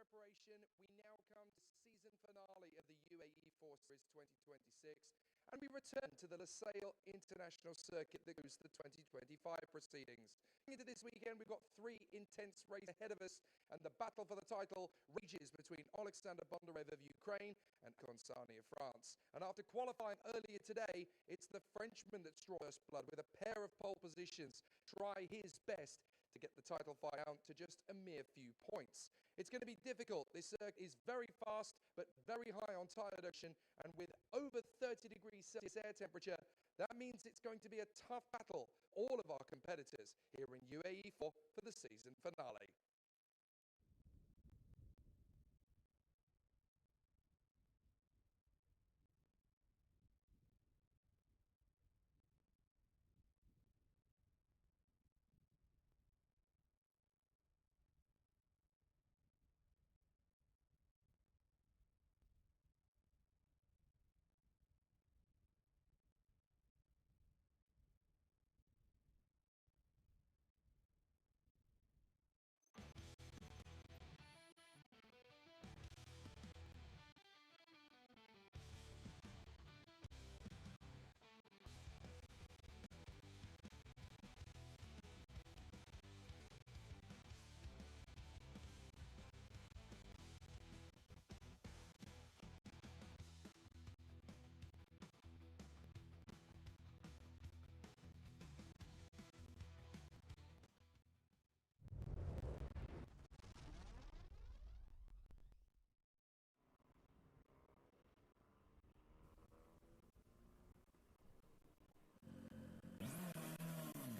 preparation, we now come to season finale of the UAE4 Series 2026, and we return to the Lusail International Circuit that goes the 2025 proceedings. Into this weekend, we've got three intense races ahead of us, and the battle for the title rages between Alexander Bondarev of Ukraine and Consani of France. And after qualifying earlier today, it's the Frenchman that draws blood with a pair of pole positions. Try his best to get the title fight down to just a mere few points. It's going to be difficult. This circuit is very fast, but very high on tire reduction, and with over 30 degrees Celsius air temperature, that means it's going to be a tough battle. All of our competitors here in UAE4 for the season finale.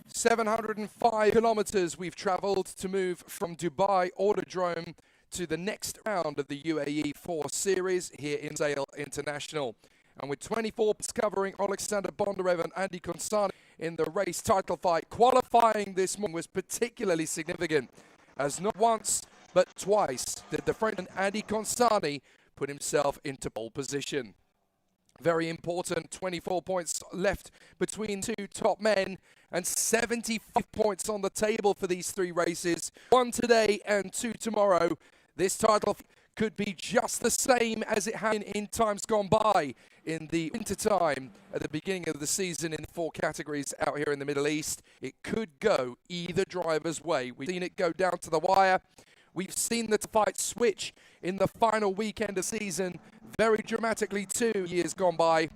"705 kilometers we've traveled to move from Dubai Autodrome to the next round of the UAE4 series here in Lusail International. And with 24 covering Alexander Bondarev and Andy Consani in the race title fight, qualifying this morning was particularly significant, as not once but twice did the Frenchman Andy Consani put himself into pole position. Very important, 24 points left between two top men and 75 points on the table for these three races. One today and two tomorrow. This title could be just the same as it had in times gone by in the winter time at the beginning of the season in 4 categories out here in the Middle East. It could go either driver's way. We've seen it go down to the wire. We've seen the fight switch in the final weekend of the season very dramatically 2 years gone by.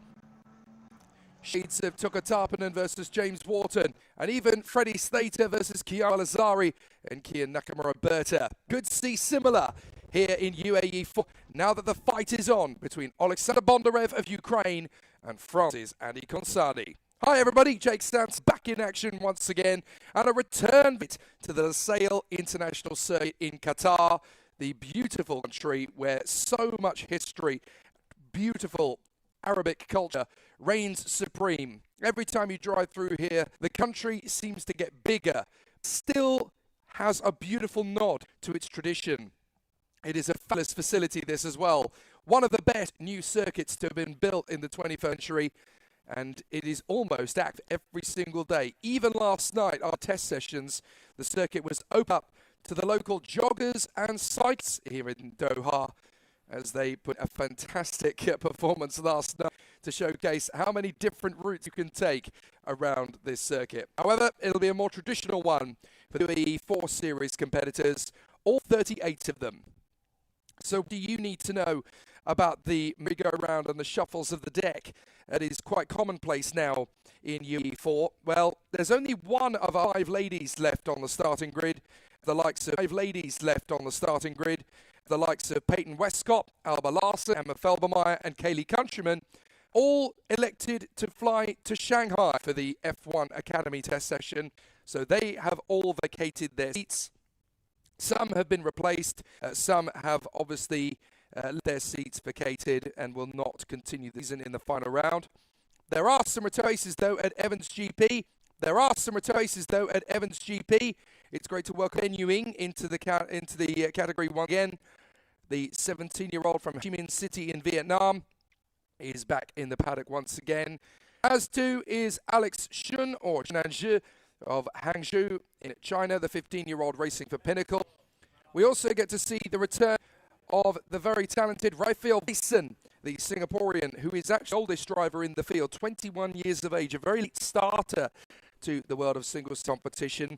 Shades of Tucker Tarpanen versus James Wharton, and even Freddie Slater versus Kiara Lazari and Kian Nakamura-Berta. Could see similar here in UAE4 now that the fight is on between Alexander Bondarev of Ukraine and France's Andy Consani. Hi everybody, Jake Stantz back in action once again, and a return bit to the Lusail International Circuit in Qatar, the beautiful country where so much history, beautiful Arabic culture reigns supreme. Every time you drive through here, the country seems to get bigger, still has a beautiful nod to its tradition. It is a fabulous facility, this as well. One of the best new circuits to have been built in the 21st century, and it is almost active every single day. Even last night, our test sessions, the circuit was open up to the local joggers and cyclists here in Doha, as they put a fantastic performance last night to showcase how many different routes you can take around this circuit. However, it'll be a more traditional one for the UAE4 Series competitors, all 38 of them. So what do you need to know about the merry-go-round and the shuffles of the deck that is quite commonplace now in UAE4? Well, there's only one of our 5 ladies left on the starting grid. The likes of 5 ladies left on the starting grid. The likes of Peyton Westcott, Alba Larson, Emma Felbermeyer and Kaylee Countryman, all elected to fly to Shanghai for the F1 Academy test session. So they have all vacated their seats. Some have been replaced. Some have obviously their seats vacated and will not continue the season in the final round. There are some races though at Evans GP. It's great to welcome Ben Yuing into the category 1 again. The 17-year-old from Ho Chi Minh City in Vietnam is back in the paddock once again. As too is Alex Shun, or Nanzhi, of Hangzhou in China, the 15-year-old racing for Pinnacle. We also get to see the return of the very talented Rafael Mason, the Singaporean, who is actually the oldest driver in the field, 21 years of age, a very late starter to the world of singles competition.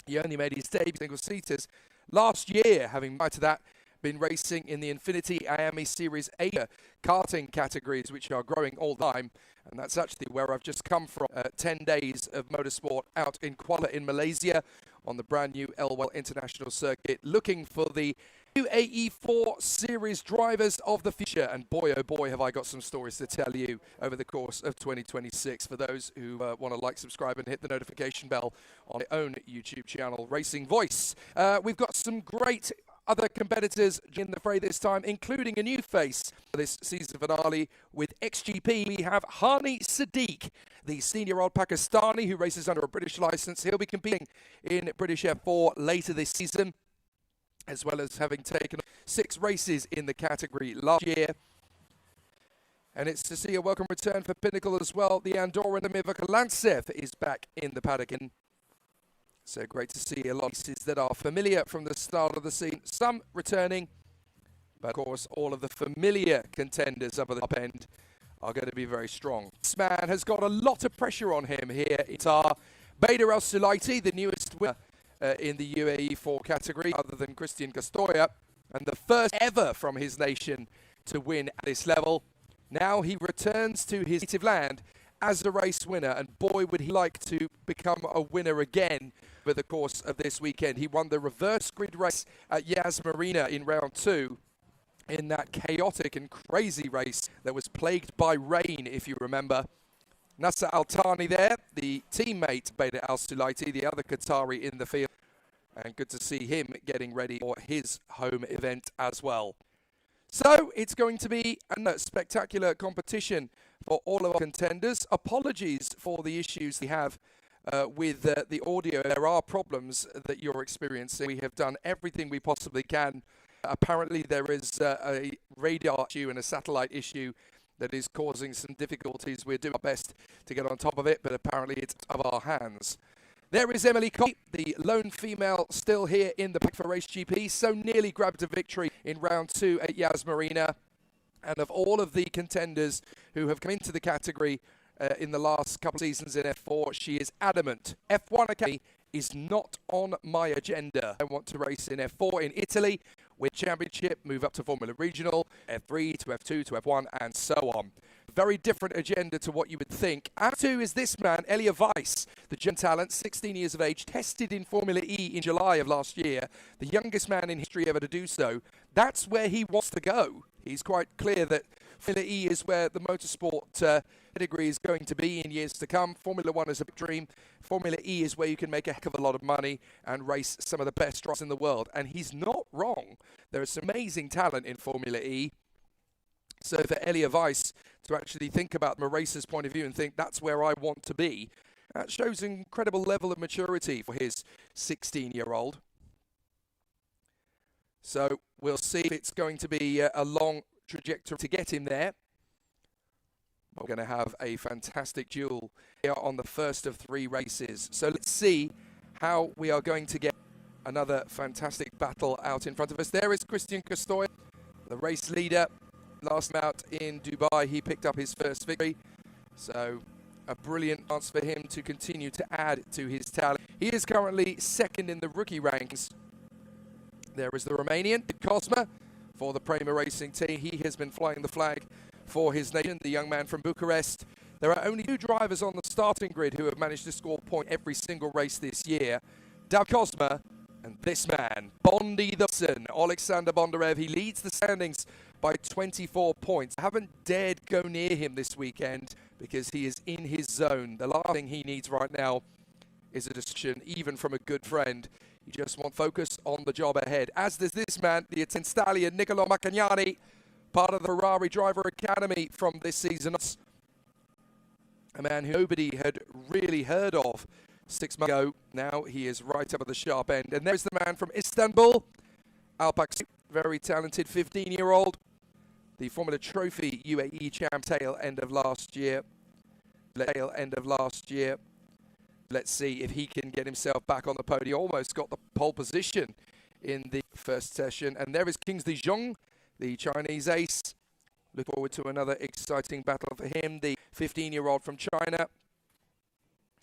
He only made his debut single-seaters last year, having prior to that been racing in the Infiniti Miami Series Asia karting categories, which are growing all the time. And that's actually where I've just come from. 10 days of motorsport out in Kuala in Malaysia on the brand new L1 International Circuit, looking for the UAE4 Series drivers of the future. And boy, oh boy, have I got some stories to tell you over the course of 2026 for those who want to like, subscribe and hit the notification bell on my own YouTube channel, Racing Voice. We've got some great other competitors in the fray this time, including a new face for this season finale with XGP. We have Hani Sadiq, the senior-old Pakistani who races under a British license. He'll be competing in British F4 later this season, as well as having taken 6 races in the category last year. And it's to see a welcome return for Pinnacle as well. The Andorran Amivaka Lancev is back in the paddock. So great to see a lot of races that are familiar from the start of the season. Some returning, but of course all of the familiar contenders up at the top end are going to be very strong. This man has got a lot of pressure on him here. It's our Bader Al Sulaiti, the newest winner in the UAE4 category, other than Christian Castoya, and the first ever from his nation to win at this level. Now he returns to his native land as a race winner, and boy would he like to become a winner again over the course of this weekend. He won the reverse grid race at Yas Marina in round 2 in that chaotic and crazy race that was plagued by rain, if you remember. Nasser Al-Thani there, the teammate Bader Al Sulaiti, the other Qatari in the field, and good to see him getting ready for his home event as well. So it's going to be a spectacular competition for all of our contenders. Apologies for the issues we have with the audio. There are problems that you're experiencing. We have done everything we possibly can. Apparently there is a radar issue and a satellite issue that is causing some difficulties. We're doing our best to get on top of it, but apparently it's out of our hands. There is Emily Cobb, the lone female still here in the pack for Race GP, so nearly grabbed a victory in round 2 at Yas Marina. And of all of the contenders who have come into the category in the last couple of seasons in F4, she is adamant. F1 Academy is not on my agenda. I want to race in F4 in Italy, win championship, move up to Formula Regional, F3 to F2 to F1, and so on. Very different agenda to what you would think. F2 is this man, Elia Weiss, the German talent, 16 years of age, tested in Formula E in July of last year, the youngest man in history ever to do so. That's where he wants to go. He's quite clear that Formula E is where the motorsport pedigree is going to be in years to come. Formula 1 is a big dream. Formula E is where you can make a heck of a lot of money and race some of the best drivers in the world. And he's not wrong. There is some amazing talent in Formula E. So for Elia Weiss to actually think about from a racer's point of view and think that's where I want to be, that shows an incredible level of maturity for his 16-year-old. So we'll see if it's going to be a long trajectory to get him there. We're going to have a fantastic duel here on the first of 3 races. So let's see how we are going to get another fantastic battle out in front of us. There is Christian Castoya, the race leader. Last out in Dubai, he picked up his first victory. So a brilliant chance for him to continue to add to his talent. He is currently 2nd in the rookie rankings. There is the Romanian, Cosma, for the Prema Racing team. He has been flying the flag for his nation, the young man from Bucharest. There are only 2 drivers on the starting grid who have managed to score a point every single race this year. Dav Cosma and this man, Bondi the son, Alexander Bondarev. He leads the standings by 24 points. I haven't dared go near him this weekend because he is in his zone. The last thing he needs right now is a decision, even from a good friend. You just want focus on the job ahead. As does this man, the Italian stallion, Niccolo Maccagnani, part of the Ferrari Driver Academy from this season. A man who nobody had really heard of 6 months ago. Now he is right up at the sharp end. And there's the man from Istanbul, Alpak, very talented 15-year-old. The Formula Trophy UAE champ tail end of last year. Let's see if he can get himself back on the podium. Almost got the pole position in the first session. And there is Kingsley Zhong, the Chinese ace. Look forward to another exciting battle for him, the 15-year-old from China,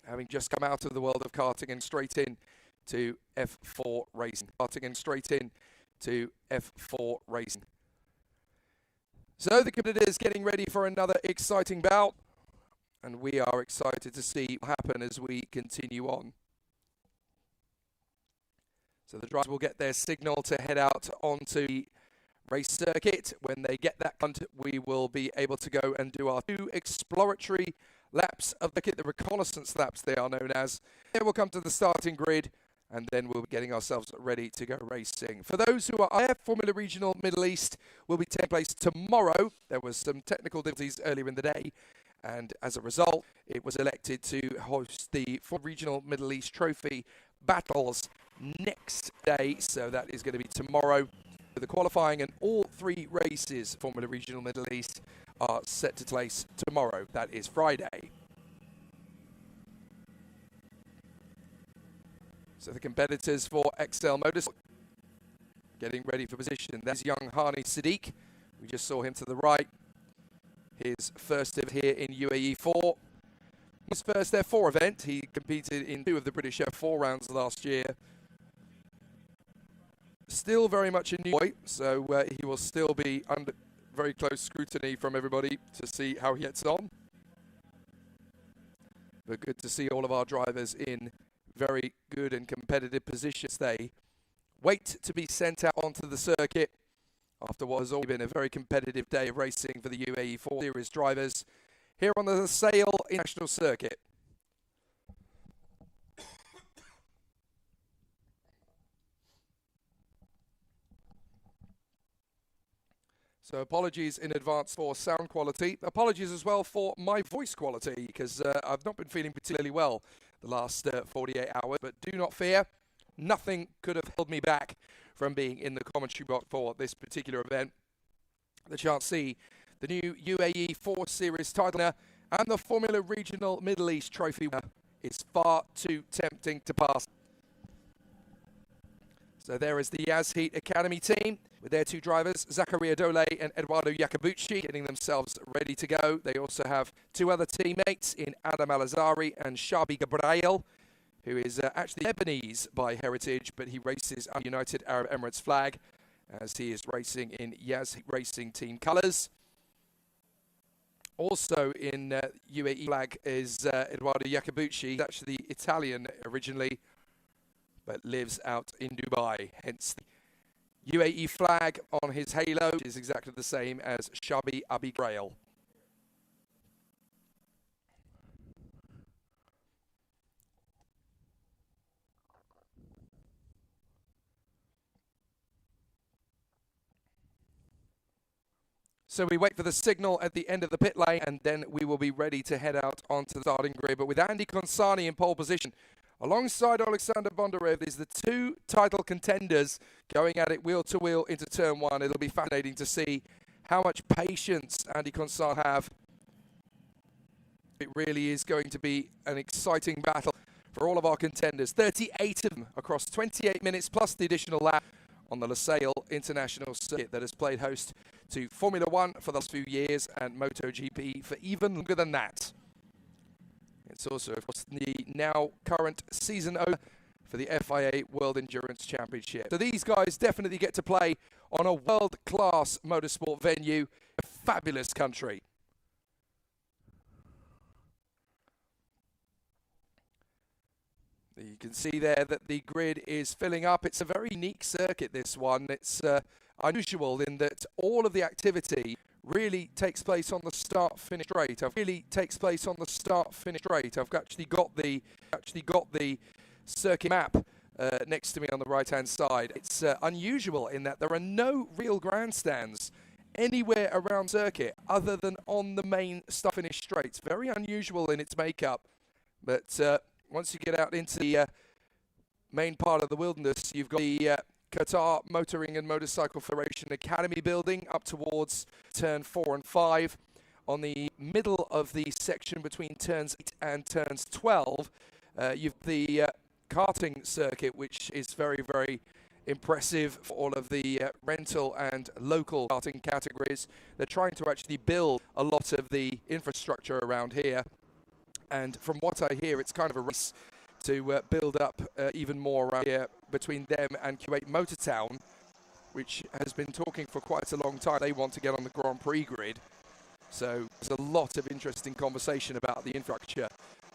having just come out of the world of karting and straight in to F4 racing. So the competitors getting ready for another exciting bout, and we are excited to see what happens as we continue on. So the drivers will get their signal to head out onto the race circuit. When they get that, we will be able to go and do our 2 exploratory laps of the Reconnaissance laps, they are known as. Then we'll come to the starting grid, and then we'll be getting ourselves ready to go racing. For those who are there, Formula Regional Middle East will be taking place tomorrow. There was some technical difficulties earlier in the day, and as a result, it was elected to host the Formula Regional Middle East Trophy battles next day. So that is going to be tomorrow. The qualifying and all 3 races, Formula Regional Middle East, are set to place tomorrow. That is Friday. So the competitors for XL Motorsport getting ready for position. That's young Hani Sadiq. We just saw him to the right. His first ever here in UAE4. His first F4 event. He competed in 2 of the British F4 rounds last year. Still very much a new boy, so he will still be under very close scrutiny from everybody to see how he gets on. But good to see all of our drivers in very good and competitive positions. They wait to be sent out onto the circuit after what has already been a very competitive day of racing for the UAE4 Series drivers here on the Sail International Circuit. So apologies in advance for sound quality. Apologies as well for my voice quality, because I've not been feeling particularly well the last 48 hours. But do not fear, nothing could have held me back from being in the commentary box for this particular event. The chance to see the new UAE4 Series title winner and the Formula Regional Middle East Trophy winner is far too tempting to pass. So there is the Yazheat Academy team with their 2 drivers, Zaccaria Dole and Eduardo Iacobucci, getting themselves ready to go. They also have 2 other teammates in Adam Al-Azari and Shabi Gabriel, who is actually Lebanese by heritage, but he races under United Arab Emirates flag as he is racing in Yazheat Racing team colours. Also in UAE flag is Eduardo Iacobucci. He's actually Italian originally, but lives out in Dubai, hence the UAE flag on his halo, which is exactly the same as Shabi Abi Grail. So we wait for the signal at the end of the pit lane, and then we will be ready to head out onto the starting grid. But with Andy Consani in pole position, alongside Alexander Bondarev, is the 2 title contenders going at it wheel to wheel into turn 1. It'll be fascinating to see how much patience Andy Consani have. It really is going to be an exciting battle for all of our contenders. 38 of them across 28 minutes plus the additional lap on the Lusail International Circuit that has played host to Formula 1 for the last few years and MotoGP for even longer than that. It's also, of course, the now current season opener for the FIA World Endurance Championship. So these guys definitely get to play on a world-class motorsport venue, a fabulous country. You can see there that the grid is filling up. It's a very unique circuit, this one. It's unusual in that all of the activity really takes place on the start-finish straight. I've actually got the circuit map next to me on the right-hand side. It's unusual in that there are no real grandstands anywhere around circuit other than on the main start-finish straights. Very unusual in its makeup, but once you get out into the main part of the wilderness, you've got the Qatar Motoring and Motorcycle Federation Academy building up towards turn 4 and 5. On the middle of the section between turns 8 and turns 12, you've the karting circuit, which is very, very impressive for all of the rental and local karting categories. They're trying to actually build a lot of the infrastructure around here. And from what I hear, it's kind of a race to build up even more around here between them and Kuwait Motor Town, which has been talking for quite a long time. They want to get on the Grand Prix grid. So there's a lot of interesting conversation about the infrastructure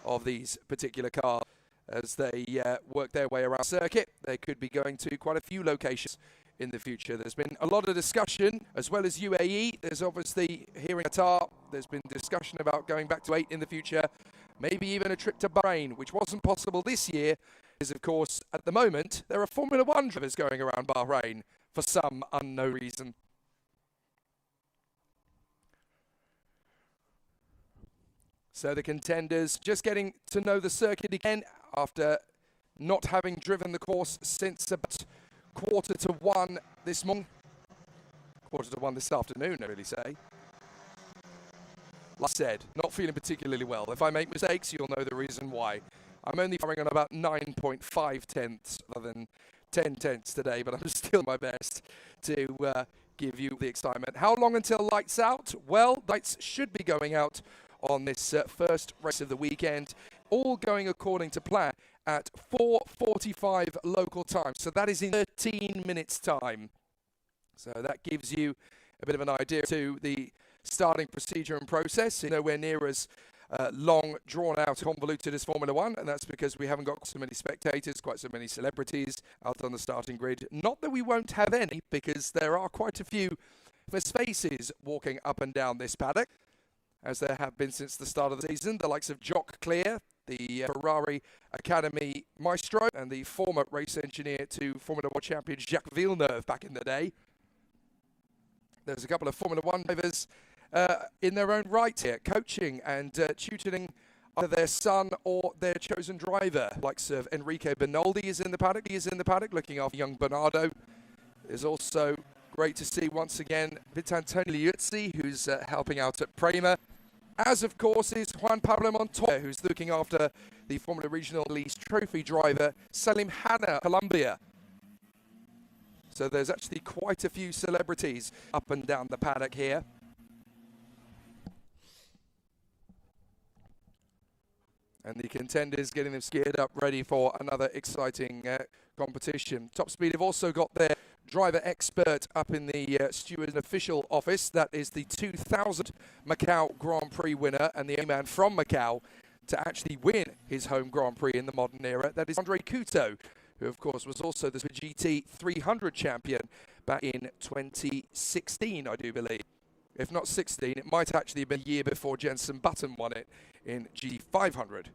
of these particular cars as they work their way around the circuit. They could be going to quite a few locations in the future. There's been a lot of discussion, as well as UAE. There's obviously here in Qatar, there's been discussion about going back to 8 in the future, maybe even a trip to Bahrain, which wasn't possible this year, because of course, at the moment, there are Formula One drivers going around Bahrain for some unknown reason. So the contenders just getting to know the circuit again after not having driven the course since about 1:45 this morning. 1:45 this afternoon, I really say. Like I said, not feeling particularly well. If I make mistakes, you'll know the reason why. I'm only firing on about 9.5 tenths rather than 10 tenths today, but I'm still my best to give you the excitement. How long until lights out? Well, lights should be going out on this first race of the weekend, all going according to plan at 4:45 local time. So that is in 13 minutes time. So that gives you a bit of an idea to the starting procedure and process. It's nowhere near as long, drawn out, convoluted as Formula One, and that's because we haven't got so many spectators, quite so many celebrities out on the starting grid. Not that we won't have any, because there are quite a few famous faces walking up and down this paddock, as there have been since the start of the season. The likes of Jock Clear, the Ferrari Academy maestro, and the former race engineer to Formula One champion Jacques Villeneuve back in the day. There's a couple of Formula One drivers in their own right here, coaching and tutoring either their son or their chosen driver. The likes of Enrico Benoldi is in the paddock. He is in the paddock looking after young Bernardo. There's also great to see once again Vitantonio Liuzzi, who's helping out at Prema. As of course is Juan Pablo Montoya, who's looking after the Formula Regional Lease Trophy driver Salim Hanna, Colombia. So there's actually quite a few celebrities up and down the paddock here. And the contenders getting them geared up, ready for another exciting competition. Top Speed have also got their driver expert up in the steward and official office. That is the 2000 Macau Grand Prix winner and the only man from Macau to actually win his home Grand Prix in the modern era. That is Andre Couto, who of course was also the GT 300 champion back in 2016, I do believe. If not 16, it might actually have been a year before Jenson Button won it in GT 500.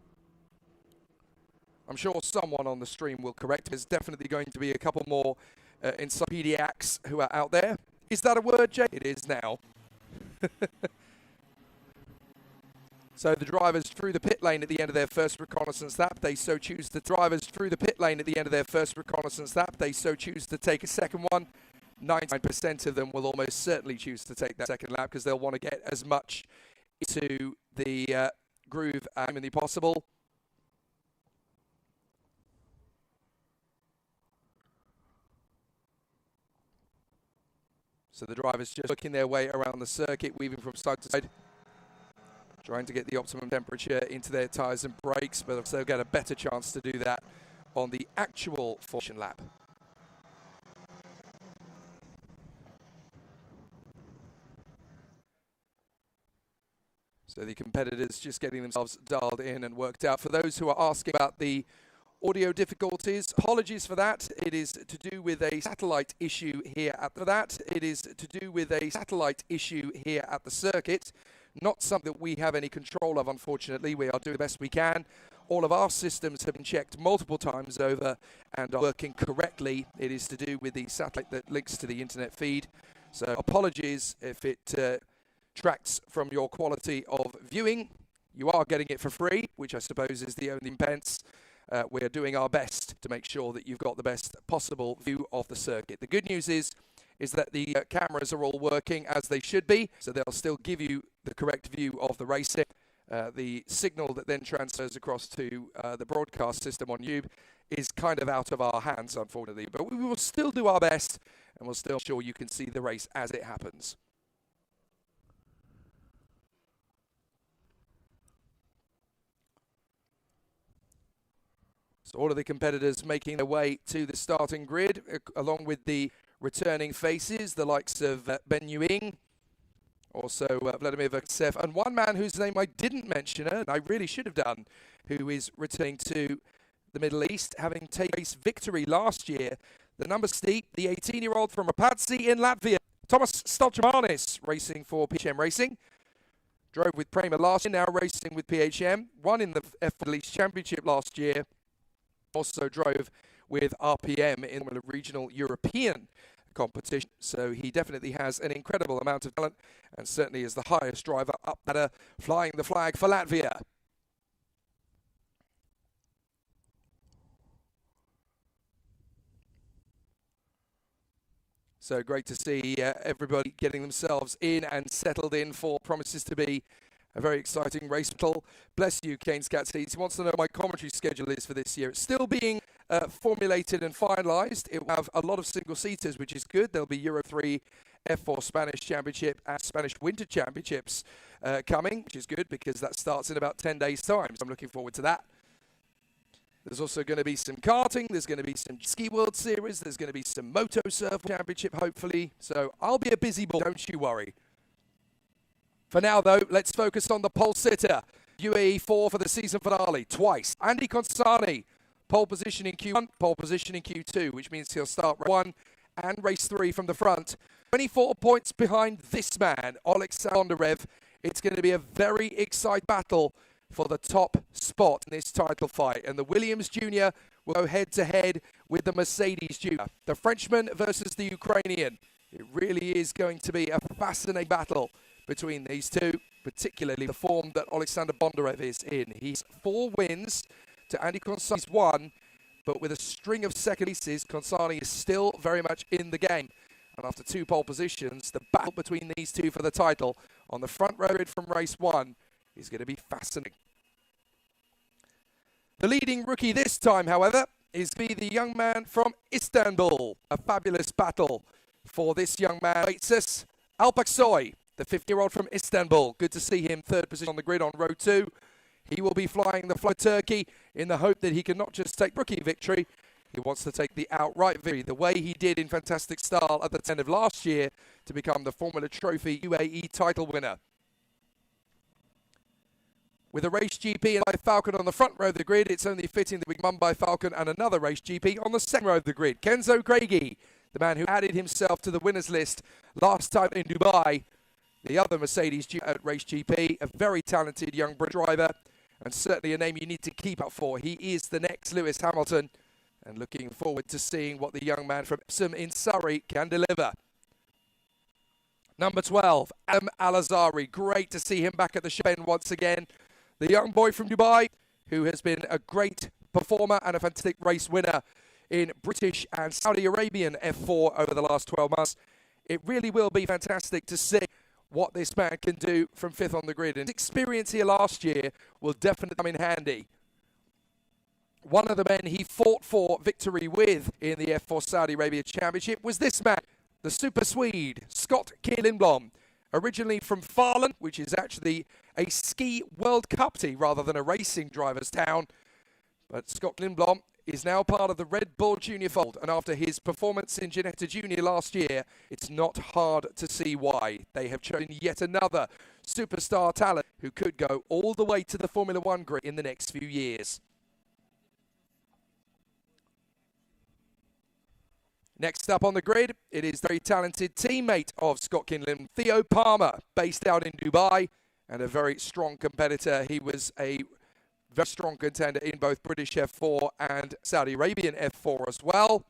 I'm sure someone on the stream will correct. There's definitely going to be a couple more encyclopediacs who are out there. Is that a word, Jay? It is now. So the drivers through the pit lane at the end of their first reconnaissance lap, they so choose to drivers through the pit lane at the end of their first reconnaissance lap, they so choose to take a second one. 99% of them will almost certainly choose to take that second lap because they'll want to get as much into the groove as humanly possible. So the drivers just working their way around the circuit, weaving from side to side, trying to get the optimum temperature into their tyres and brakes, but they'll get a better chance to do that on the actual formation lap. So the competitors just getting themselves dialed in and worked out. For those who are asking about the audio difficulties, apologies for that. It is to do with a satellite issue here at the circuit. Not something that we have any control of, unfortunately. We are doing the best we can. All of our systems have been checked multiple times over and are working correctly. It is to do with the satellite that links to the internet feed. So apologies if it tracks from your quality of viewing. You are getting it for free, which I suppose is the only pence. We're doing our best to make sure that you've got the best possible view of the circuit. The good news is that the cameras are all working as they should be, so they'll still give you the correct view of the racing. the signal that then transfers across to the broadcast system on YouTube is kind of out of our hands, unfortunately. But we will still do our best, and we'll still ensure you can see the race as it happens. So all of the competitors making their way to the starting grid, along with the returning faces, the likes of Ben Yuing, also Vladimir Vaksev, and one man whose name I didn't mention, and I really should have done, who is returning to the Middle East, having taken race victory last year. The number steep, the 18-year-old from Rapatsi in Latvia, Thomas Stolchmanis, racing for PHM Racing. Drove with Prema last year, now racing with PHM. Won in the F Middle East Championship last year. Also drove with RPM in the regional European competition. So he definitely has an incredible amount of talent and certainly is the highest driver up there, flying the flag for Latvia. So great to see everybody getting themselves in and settled in for promises to be a very exciting race battle. Bless you, Kane's Cat Seats. He wants to know what my commentary schedule is for this year. It's still being formulated and finalised. It will have a lot of single-seaters, which is good. There'll be Euro 3, F4 Spanish Championship and Spanish Winter Championships coming, which is good because that starts in about 10 days' time. So I'm looking forward to that. There's also going to be some karting. There's going to be some Ski World Series. There's going to be some Moto Surf Championship, hopefully. So I'll be a busy boy, don't you worry. For now, though, let's focus on the pole sitter. UAE4 for the season finale, twice. Andy Consani, pole position in Q1, pole position in Q2, which means he'll start race 1 and race 3 from the front. 24 points behind this man, Alexander Bondarev. It's going to be a very exciting battle for the top spot in this title fight. And the Williams Jr. will go head-to-head with the Mercedes Jr. The Frenchman versus the Ukrainian. It really is going to be a fascinating battle between these two, particularly the form that Alexander Bondarev is in. He's 4 wins to Andy Consani's 1, but with a string of second places, Consani is still very much in the game. And after 2 pole positions, the battle between these two for the title on the front row grid from race 1 is going to be fascinating. The leading rookie this time, however, is to be the young man from Istanbul. A fabulous battle for this young man awaits us. Alpaksoy, the 50-year-old from Istanbul. Good to see him 3rd position on the grid on row 2. He will be flying the flag Turkey in the hope that he can not just take rookie victory, he wants to take the outright victory, the way he did in fantastic style at the end of last year to become the Formula Trophy UAE title winner. With a race GP and Falcon on the front row of the grid, it's only fitting that we come by Falcon and another race GP on the second row of the grid. Kenzo Craigie, the man who added himself to the winners list last time in Dubai. The other Mercedes at race GP, a very talented young driver, and certainly a name you need to keep up for. He is the next Lewis Hamilton, and looking forward to seeing what the young man from Epsom in Surrey can deliver. Number 12, Adam Al-Azhari. Great to see him back at the show once again. The young boy from Dubai, who has been a great performer and a fantastic race winner in British and Saudi Arabian F4 over the last 12 months. It really will be fantastic to see what this man can do from 5th on the grid. And his experience here last year will definitely come in handy. One of the men he fought for victory with in the F4 Saudi Arabia Championship was this man, the Super Swede, Scott Lindblom. Originally from Farland, which is actually a ski World Cup team rather than a racing driver's town. But Scott Lindblom is now part of the Red Bull Junior fold. And after his performance in Ginetta Junior last year, it's not hard to see why. They have chosen yet another superstar talent who could go all the way to the Formula One grid in the next few years. Next up on the grid, it is the very talented teammate of Scott Kinlan, Theo Palmer, based out in Dubai, and a very strong competitor. He was a very strong contender in both British F4 and Saudi Arabian F4 as well.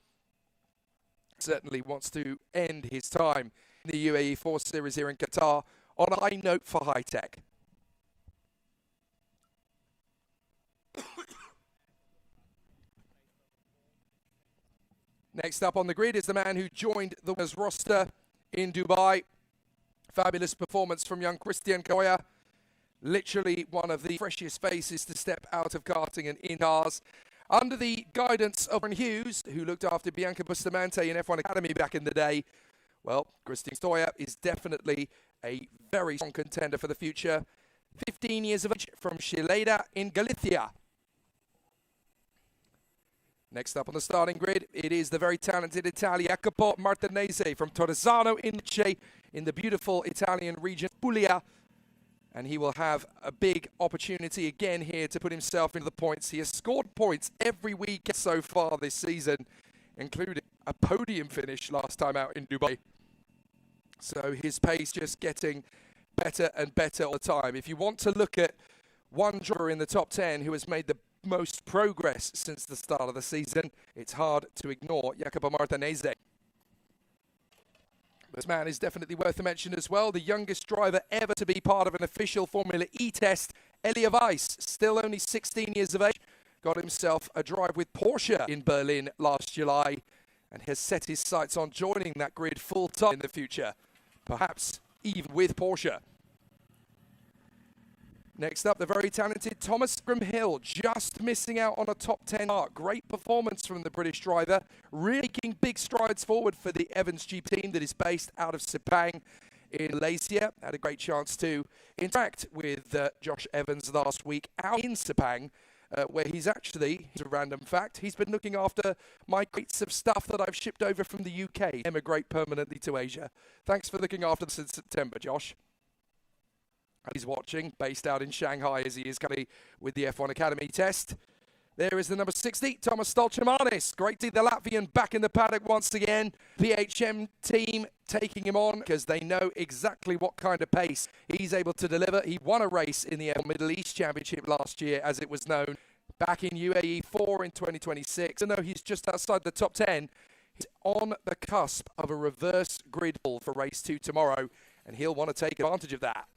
Certainly wants to end his time in the UAE4 series here in Qatar on a high note for high tech. Next up on the grid is the man who joined the winners roster in Dubai. Fabulous performance from young Christian Koya. Literally one of the freshest faces to step out of karting and in cars. Under the guidance of Aaron Hughes, who looked after Bianca Bustamante in F1 Academy back in the day, well, Christian Stoyer is definitely a very strong contender for the future. 15 years of age from Xileda in Galicia. Next up on the starting grid, it is the very talented Italian Jacopo Martinese from Torresano in Lecce in the beautiful Italian region Puglia. And he will have a big opportunity again here to put himself into the points. He has scored points every week so far this season, including a podium finish last time out in Dubai. So his pace just getting better and better all the time. If you want to look at one driver in the top 10 who has made the most progress since the start of the season, it's hard to ignore Jacopo Martinese. This man is definitely worth a mention as well. The youngest driver ever to be part of an official Formula E test, Elia Weiss, still only 16 years of age, got himself a drive with Porsche in Berlin last July and has set his sights on joining that grid full time in the future, perhaps even with Porsche. Next up, the very talented Thomas Grimhill, just missing out on a top 10 mark. Great performance from the British driver, really making big strides forward for the Evans GP team that is based out of Sepang in Malaysia. Had a great chance to interact with Josh Evans last week out in Sepang, where he's actually, here's a random fact, he's been looking after my crates of stuff that I've shipped over from the UK, emigrate permanently to Asia. Thanks for looking after them since September, Josh. He's watching, based out in Shanghai as he is currently with the F1 Academy test. There is the number 60, Thomas Stolchemanis. Great to see the Latvian back in the paddock once again. PHM team taking him on because they know exactly what kind of pace he's able to deliver. He won a race in the F1 Middle East Championship last year, as it was known, back in UAE4 in 2026. And though he's just outside the top 10, he's on the cusp of a reverse grid pull for race 2 tomorrow, and he'll want to take advantage of that.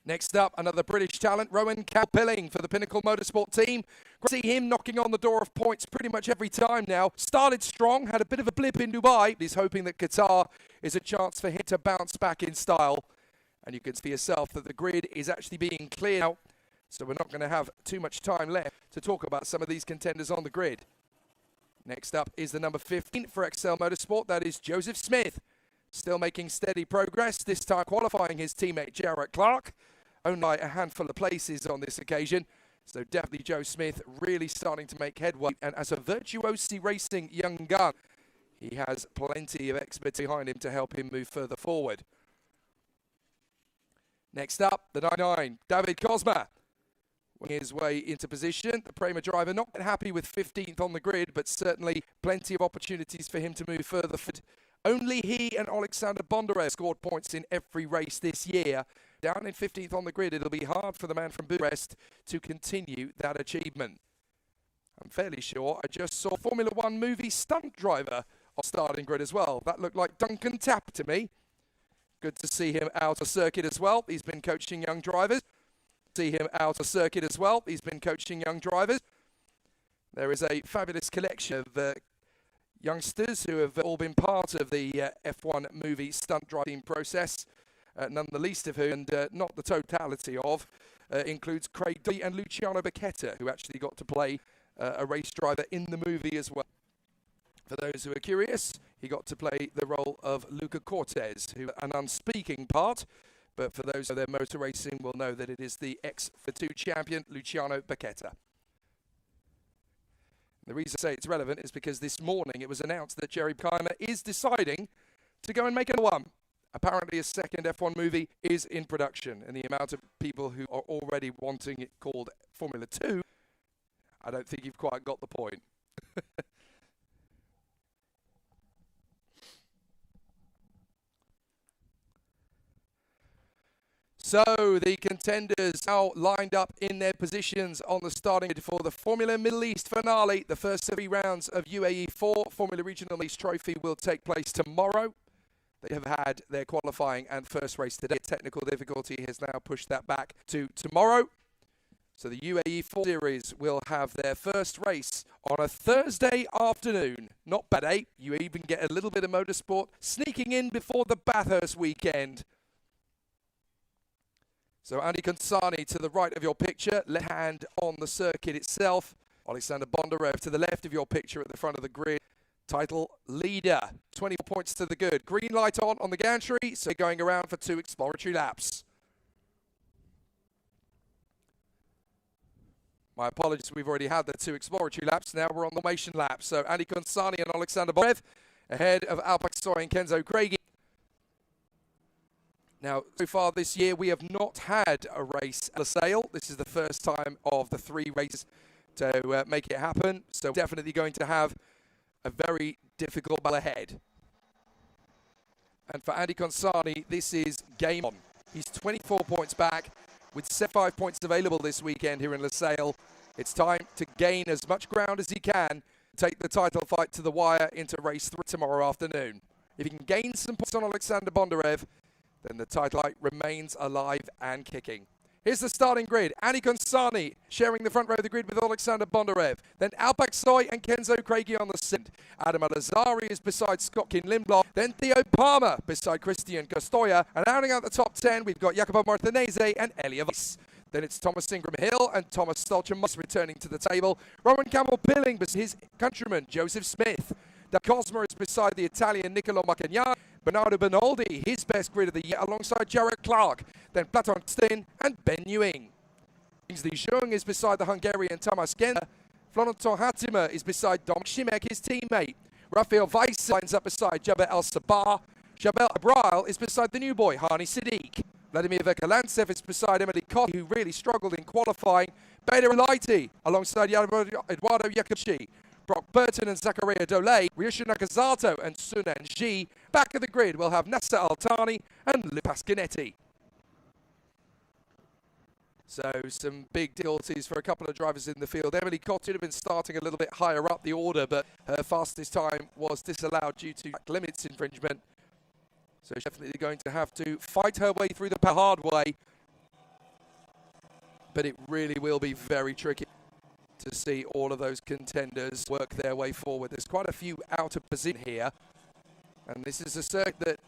Next up, another British talent, Rowan Calpilling for the Pinnacle Motorsport team. Great to see him knocking on the door of points pretty much every time now. Started strong, had a bit of a blip in Dubai. He's hoping that Qatar is a chance for him to bounce back in style. And you can see yourself that the grid is actually being cleared out. So we're not going to have too much time left to talk about some of these contenders on the grid. Next up is the number 15 for Excel Motorsport. That is Joseph Smith. Still making steady progress, this time qualifying his teammate Jarrett Clark. Only by a handful of places on this occasion. So definitely Joe Smith really starting to make headway. And as a virtuosi racing young gun, he has plenty of expertise behind him to help him move further forward. Next up, the 99, David Cosma. Winning his way into position. The Prema driver not happy with 15th on the grid, but certainly plenty of opportunities for him to move further forward. Only he and Alexander Bondarev scored points in every race this year. Down in 15th on the grid, it'll be hard for the man from Bucharest to continue that achievement. I'm fairly sure I just saw Formula One movie stunt driver on starting grid as well. That looked like Duncan Tapp to me. Good to see him out of circuit as well. He's been coaching young drivers. See him out of circuit as well. He's been coaching young drivers. There is a fabulous collection of youngsters who have all been part of the F1 movie stunt driving process. None the least of whom, and not the totality of, includes Craig Doty and Luciano Becchetta, who actually got to play a race driver in the movie as well. For those who are curious, he got to play the role of Luca Cortez, who an unspeaking part, but for those of their motor racing will know that it is the ex-F2 champion, Luciano Becchetta. The reason I say it's relevant is because this morning it was announced that Jerry Keimer is deciding to go and make another one. Apparently a second F1 movie is in production, and the amount of people who are already wanting it called Formula 2, I don't think you've quite got the point. So the contenders now lined up in their positions on the starting grid for the Formula Middle East finale. The first 3 rounds of UAE4 Formula Regional East Trophy will take place tomorrow. They have had their qualifying and first race today. Technical difficulty has now pushed that back to tomorrow. So the UAE4 series will have their first race on a Thursday afternoon. Not bad, eh? You even get a little bit of motorsport sneaking in before the Bathurst weekend. So Andy Konsani to the right of your picture, left hand on the circuit itself. Alexander Bondarev to the left of your picture at the front of the grid. Title leader, 20 points to the good. Green light on the gantry, so going around for 2 exploratory laps. My apologies, we've already had the 2 exploratory laps. Now we're on the formation lap. So Andy Konsani and Alexander Bondarev ahead of Alpak Soy and Kenzo Craigie. Now, so far this year, we have not had a race at Losail. This is the first time of the 3 races to make it happen. So definitely going to have a very difficult battle ahead. And for Andy Konsani, this is game on. He's 24 points back with 5 points available this weekend here in Losail. It's time to gain as much ground as he can, take the title fight to the wire into race 3 tomorrow afternoon. If he can gain some points on Alexander Bondarev, then the title fight remains alive and kicking. Here's the starting grid. Andy Konsani sharing the front row of the grid with Alexander Bondarev. Then Alpak Soy and Kenzo Craigie on the second. Adam Alazari is beside Scott Lindblom. Then Theo Palmer beside Christian Costoya. And rounding out the top 10, we've got Jacopo Martinese and Elia Weiss. Then it's Thomas Ingram Hill and Thomas Stolchamus returning to the table. Rowan Campbell-Pilling beside his countryman Joseph Smith. Da Cosmo is beside the Italian Niccolo Macagnani. Bernardo Benoldi, his best grid of the year, alongside Jarrett Clark. Then Platon Stin and Ben Ewing. Kingsley Jung is beside the Hungarian Tamas Genda. Florentin Hatimer is beside Dominic Šimek, his teammate. Rafael Weiss lines up beside Jabal El-Sabah. Jabal Abrail is beside the new boy, Hani Siddiq. Vladimir Vekalantsev is beside Emily Koch, who really struggled in qualifying. Beda Lighty alongside Eduardo Yakuchi. Brock Burton and Zakaria Dole, Ryusha Nakazato and Sunan Ji. Back of the grid, we'll have Nasser Altani and Luke Pasquinetti. So some big difficulties for a couple of drivers in the field. Emily Cott should have been starting a little bit higher up the order, but her fastest time was disallowed due to track limits infringement. So she's definitely going to have to fight her way through the hard way. But it really will be very tricky to see all of those contenders work their way forward. There's quite a few out of position here. And this is a circuit that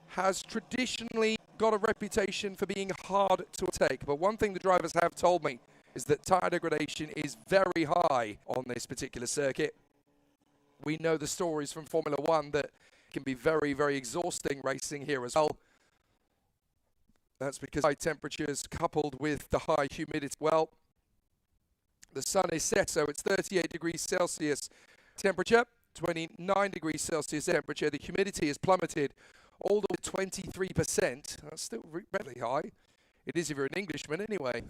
has traditionally got a reputation for being hard to take. But one thing the drivers have told me is that tyre degradation is very high on this particular circuit. We know the stories from Formula One that can be very, very exhausting racing here as well. That's because high temperatures coupled with the high humidity. Well, the sun is set, so it's 38 degrees Celsius temperature, 29 degrees Celsius temperature. The humidity has plummeted all the way to 23%. That's still really high. It is if you're an Englishman anyway.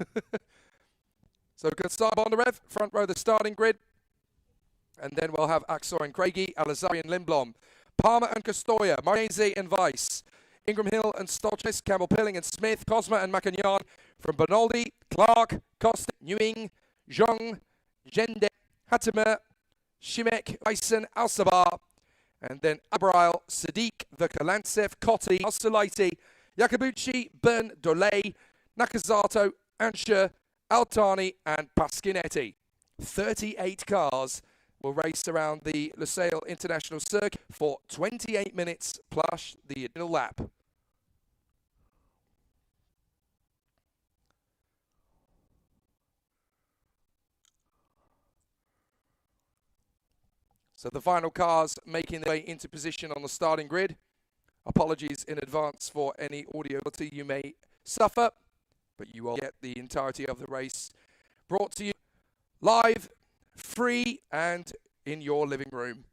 So Konsani Bondarev, front row the starting grid. And then we'll have Aksoy and Craigie, Alazari and Lindblom, Palmer and Costoya, Martinez and Weiss, Ingram Hill and Stolchamus, Campbell-Pilling and Smith, Cosma and Macagnani, from Benoldi, Clark, Costa, Ewing, Zhang, Gende, Hatimer, Šimek, Eisen, Al-Sabah, and then Abrail, Sadiq, Vekalantsev, Kotti, Al-Sulaiti, Yakubuchi, Bern, Dole, Nakazato, Ansher, Altani, and Pasquinetti. 38 cars will race around the Losail International Circuit for 28 minutes plus the additional lap. So the final cars making their way into position on the starting grid. Apologies in advance for any audio quality you may suffer, but you will get the entirety of the race brought to you live, free, and in your living room.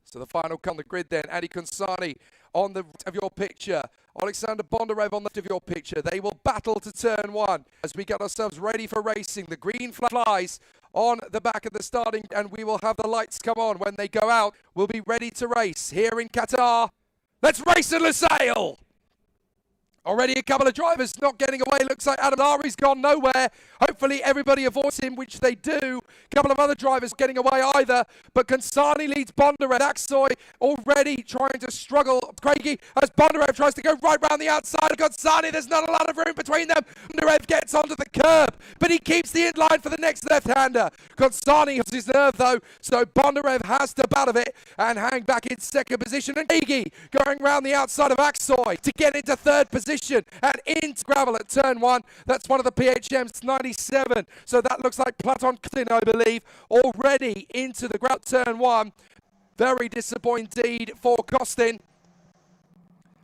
So the final car on the grid then, Andy Konsani on the right of your picture, Alexander Bondarev on the left of your picture. They will battle to turn one as we get ourselves ready for racing. The green flag flies on the back of the starting, and we will have the lights come on. When they go out, we'll be ready to race here in Qatar. Let's race in Losail! Already a couple of drivers not getting away. Looks like Adam Lari's gone nowhere. Hopefully everybody avoids him, which they do. A couple of other drivers getting away either. But Konsani leads Bondarev. Aksoy already trying to struggle. Craigie as Bondarev tries to go right round the outside of Konsani. There's not a lot of room between them. Bondarev gets onto the curb, but he keeps the in-line for the next left-hander. Konsani has his nerve though, so Bondarev has to bat of it and hang back in second position. And Craigie going round the outside of Aksoy to get into third position. position and into gravel at turn 1. That's one of the PHM's 97. So that looks like Platon Costin, I believe, already into the gravel turn 1. Very disappointing indeed for Costin.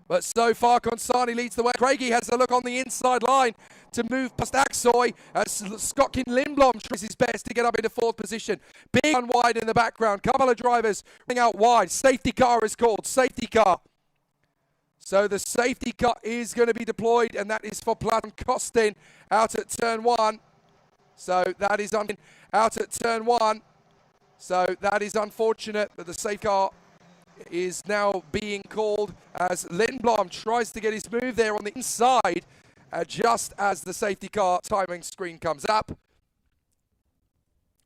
But so far, Consani leads the way. Craigie has a look on the inside line to move past Aksoy as Skotkin Lindblom tries his best to get up into 4th position. Big one wide in the background. Couple of drivers running out wide. Safety car is called. Safety car. So the safety car is going to be deployed, and that is for Platon Costin out at turn 1. So that is out at turn 1. So that is unfortunate that the safety car is now being called as Lindblom tries to get his move there on the inside just as the safety car timing screen comes up.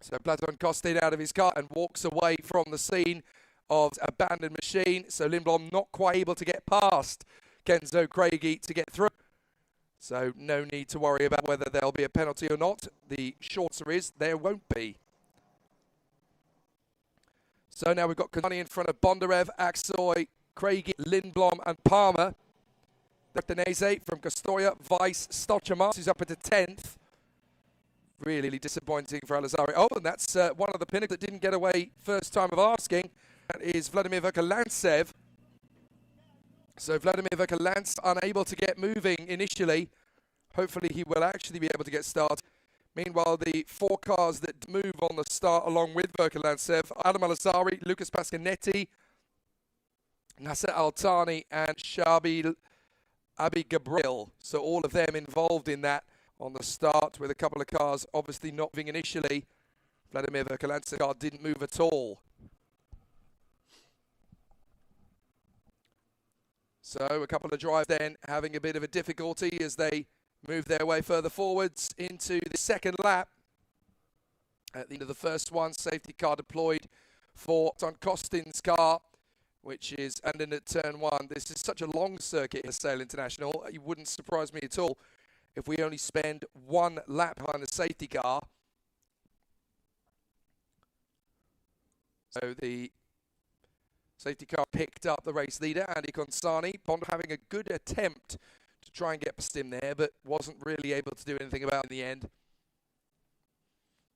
So Platon Costin out of his car and walks away from the scene of abandoned machine. So Lindblom not quite able to get past Kenzo Craigie to get through. So no need to worry about whether there'll be a penalty or not. The short answer is there won't be. So now we've got Consani in front of Bondarev, Aksoy, Craigie, Lindblom and Palmer. Reconnaissance from Castoria, Weiss, Stochamas, who's up into 10th. Really disappointing for Alizari. Oh, and that's one of the pinnacles that didn't get away first time of asking. That is Vladimir Verkalantsev. So Vladimir Verkalantsev unable to get moving initially. Hopefully he will actually be able to get started. Meanwhile, the 4 cars that move on the start along with Verkalantsev, Adam Alizari, Lucas Pascanetti, Nasser Altani and Shabil Abi Gabriel. So all of them involved in that on the start with a couple of cars obviously not moving initially. Vladimir Verkalantsev car didn't move at all. So a couple of drivers then having a bit of a difficulty as they move their way further forwards into the second lap. At the end of the first one, safety car deployed for Platon Costin's car, which is ending at turn 1. This is such a long circuit in Sail International. It wouldn't surprise me at all if we only spend 1 lap behind the safety car. So the safety car picked up the race leader, Andy Consani. Bond having a good attempt to try and get past him there, but wasn't really able to do anything about it in the end.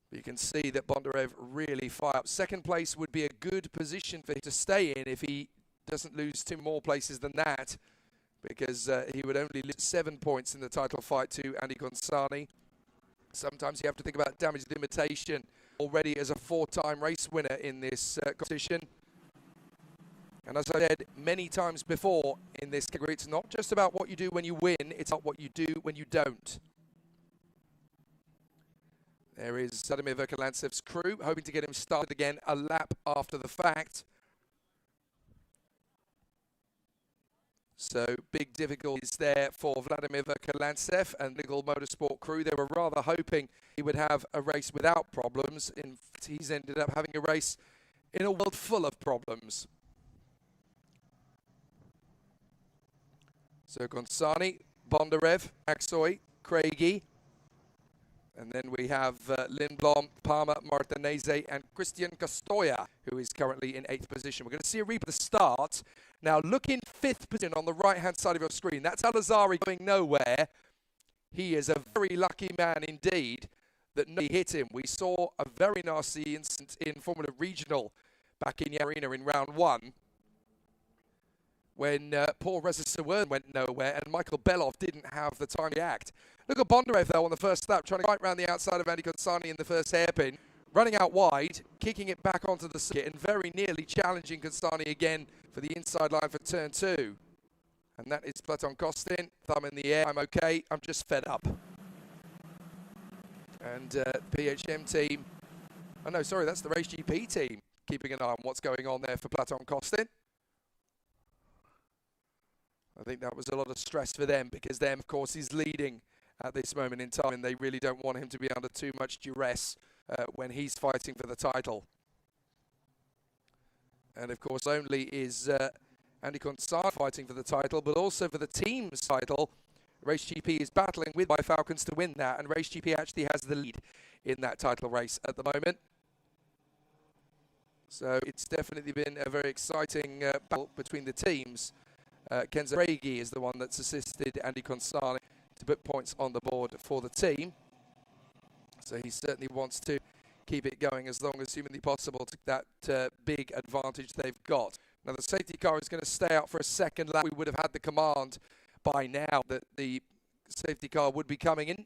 But you can see that Bondarev really fired up. Second place would be a good position for him to stay in if he doesn't lose 2 more places than that, because he would only lose 7 points in the title fight to Andy Consani. Sometimes you have to think about damage limitation already as a 4-time race winner in this competition. And as I said many times before in this category, it's not just about what you do when you win, it's about what you do when you don't. There is Vladimir Verkalantsev's crew, hoping to get him started again a lap after the fact. So big difficulties there for Vladimir Verkalantsev and Legal Motorsport crew. They were rather hoping he would have a race without problems. In fact, he's ended up having a race in a world full of problems. So Consani, Bondarev, Aksoy, Craigie, and then we have Lindblom, Palmer, Martinez, and Christian Castoya, who is currently in 8th position. We're going to see a replay of the start. Now look in 5th position on the right-hand side of your screen. That's Alizari going nowhere. He is a very lucky man indeed that nobody hit him. We saw a very nasty incident in Formula Regional back in Yarina in round 1. When Paul Reza went nowhere and Michael Belov didn't have the time to react. Look at Bondarev though on the first lap, trying to right round the outside of Andy Consani in the first hairpin, running out wide, kicking it back onto the circuit and very nearly challenging Consani again for the inside line for turn 2. And that is Platon Costin, thumb in the air, I'm okay, I'm just fed up. And PHM team, oh no, sorry, that's the Race GP team, keeping an eye on what's going on there for Platon Costin. I think that was a lot of stress for them because them, of course, is leading at this moment in time and they really don't want him to be under too much duress when he's fighting for the title. And, of course, only is Andy Consani fighting for the title, but also for the team's title. Race GP is battling with my Falcons to win that, and Race GP actually has the lead in that title race at the moment. So it's definitely been a very exciting battle between the teams Kenzo Regi is the one that's assisted Andy Consani to put points on the board for the team. So he certainly wants to keep it going as long as humanly possible to that big advantage they've got. Now the safety car is going to stay out for a second lap. We would have had the command by now that the safety car would be coming in.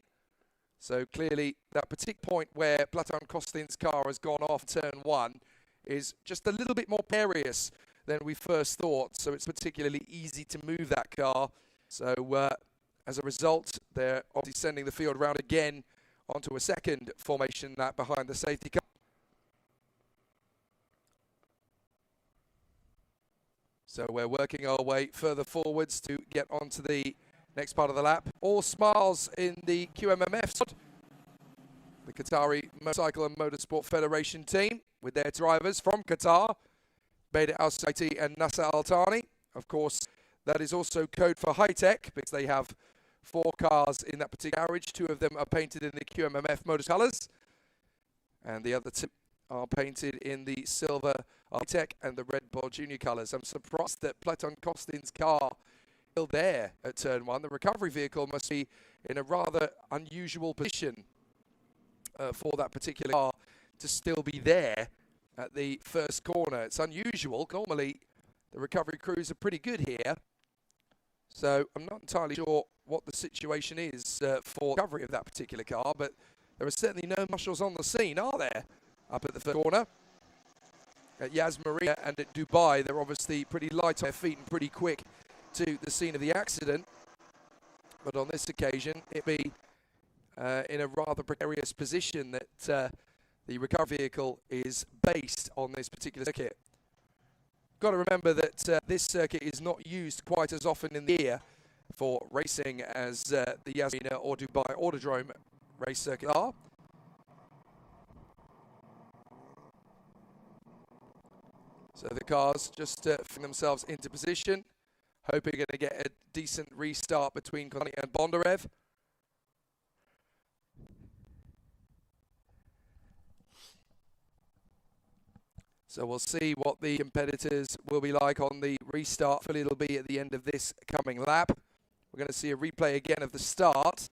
So clearly that particular point where Platon Kostin's car has gone off turn one is just a little bit more precarious than we first thought. So it's particularly easy to move that car. So as a result, they're obviously sending the field round again onto a second formation lap behind the safety car. So we're working our way further forwards to get onto the next part of the lap. All smiles in the QMMF squad, the Qatari Motorcycle and Motorsport Federation team, with their drivers from Qatar, Beda Al Saiti and Nasser Al Thani. Of course, that is also code for high tech because they have 4 cars in that particular garage. 2 of them are painted in the QMMF Motors colours, and the other 2 are painted in the silver high-tech and the Red Bull Junior colours. I'm surprised that Platon Kostin's car is still there at turn 1. The recovery vehicle must be in a rather unusual position for that particular car to still be there at the first corner. It's unusual. Normally, the recovery crews are pretty good here. So I'm not entirely sure what the situation is for recovery of that particular car, but there are certainly no marshals on the scene, are there, up at the first corner? At Yas Marina and at Dubai, they're obviously pretty light on their feet and pretty quick to the scene of the accident. But on this occasion, it'd be in a rather precarious position that the recovery vehicle is based on this particular circuit. Got to remember that this circuit is not used quite as often in the year for racing as the Yas Marina or Dubai Autodrome race circuit are. So the cars just fitting themselves into position, hoping they're going to get a decent restart between Kosani and Bondarev. So we'll see what the competitors will be like on the restart. Hopefully it'll be at the end of this coming lap. We're going to see a replay again of the start.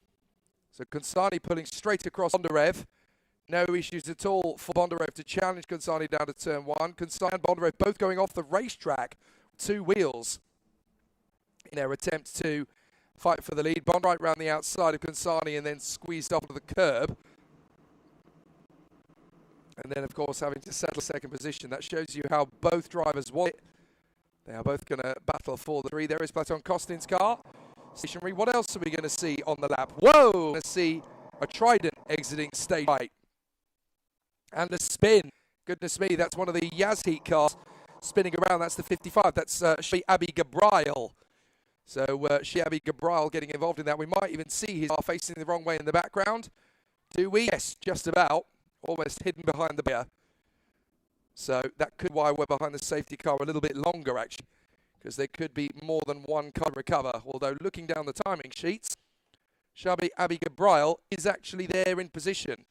So Konsani pulling straight across Bondarev. No issues at all for Bondarev to challenge Konsani down to turn 1. Konsani and Bondarev both going off the racetrack, 2 wheels, in their attempt to fight for the lead. Bond right round the outside of Konsani and then squeezed off to the curb. And then, of course, having to settle second position. That shows you how both drivers want it. They are both going to battle for the 3. There is Platon Kostin's car. Stationary. What else are we going to see on the lap? Whoa! We're going to see a Trident exiting stage right. And a spin. Goodness me, that's one of the Yazheat cars spinning around. That's the 55. That's Abi Gabriel. So Abi Gabriel getting involved in that. We might even see his car facing the wrong way in the background. Do we? Yes, just about. Almost hidden behind the barrier. So that could be why we're behind the safety car a little bit longer, actually, because there could be more than one car to recover. Although looking down the timing sheets, Abi Gabriel is actually there in position.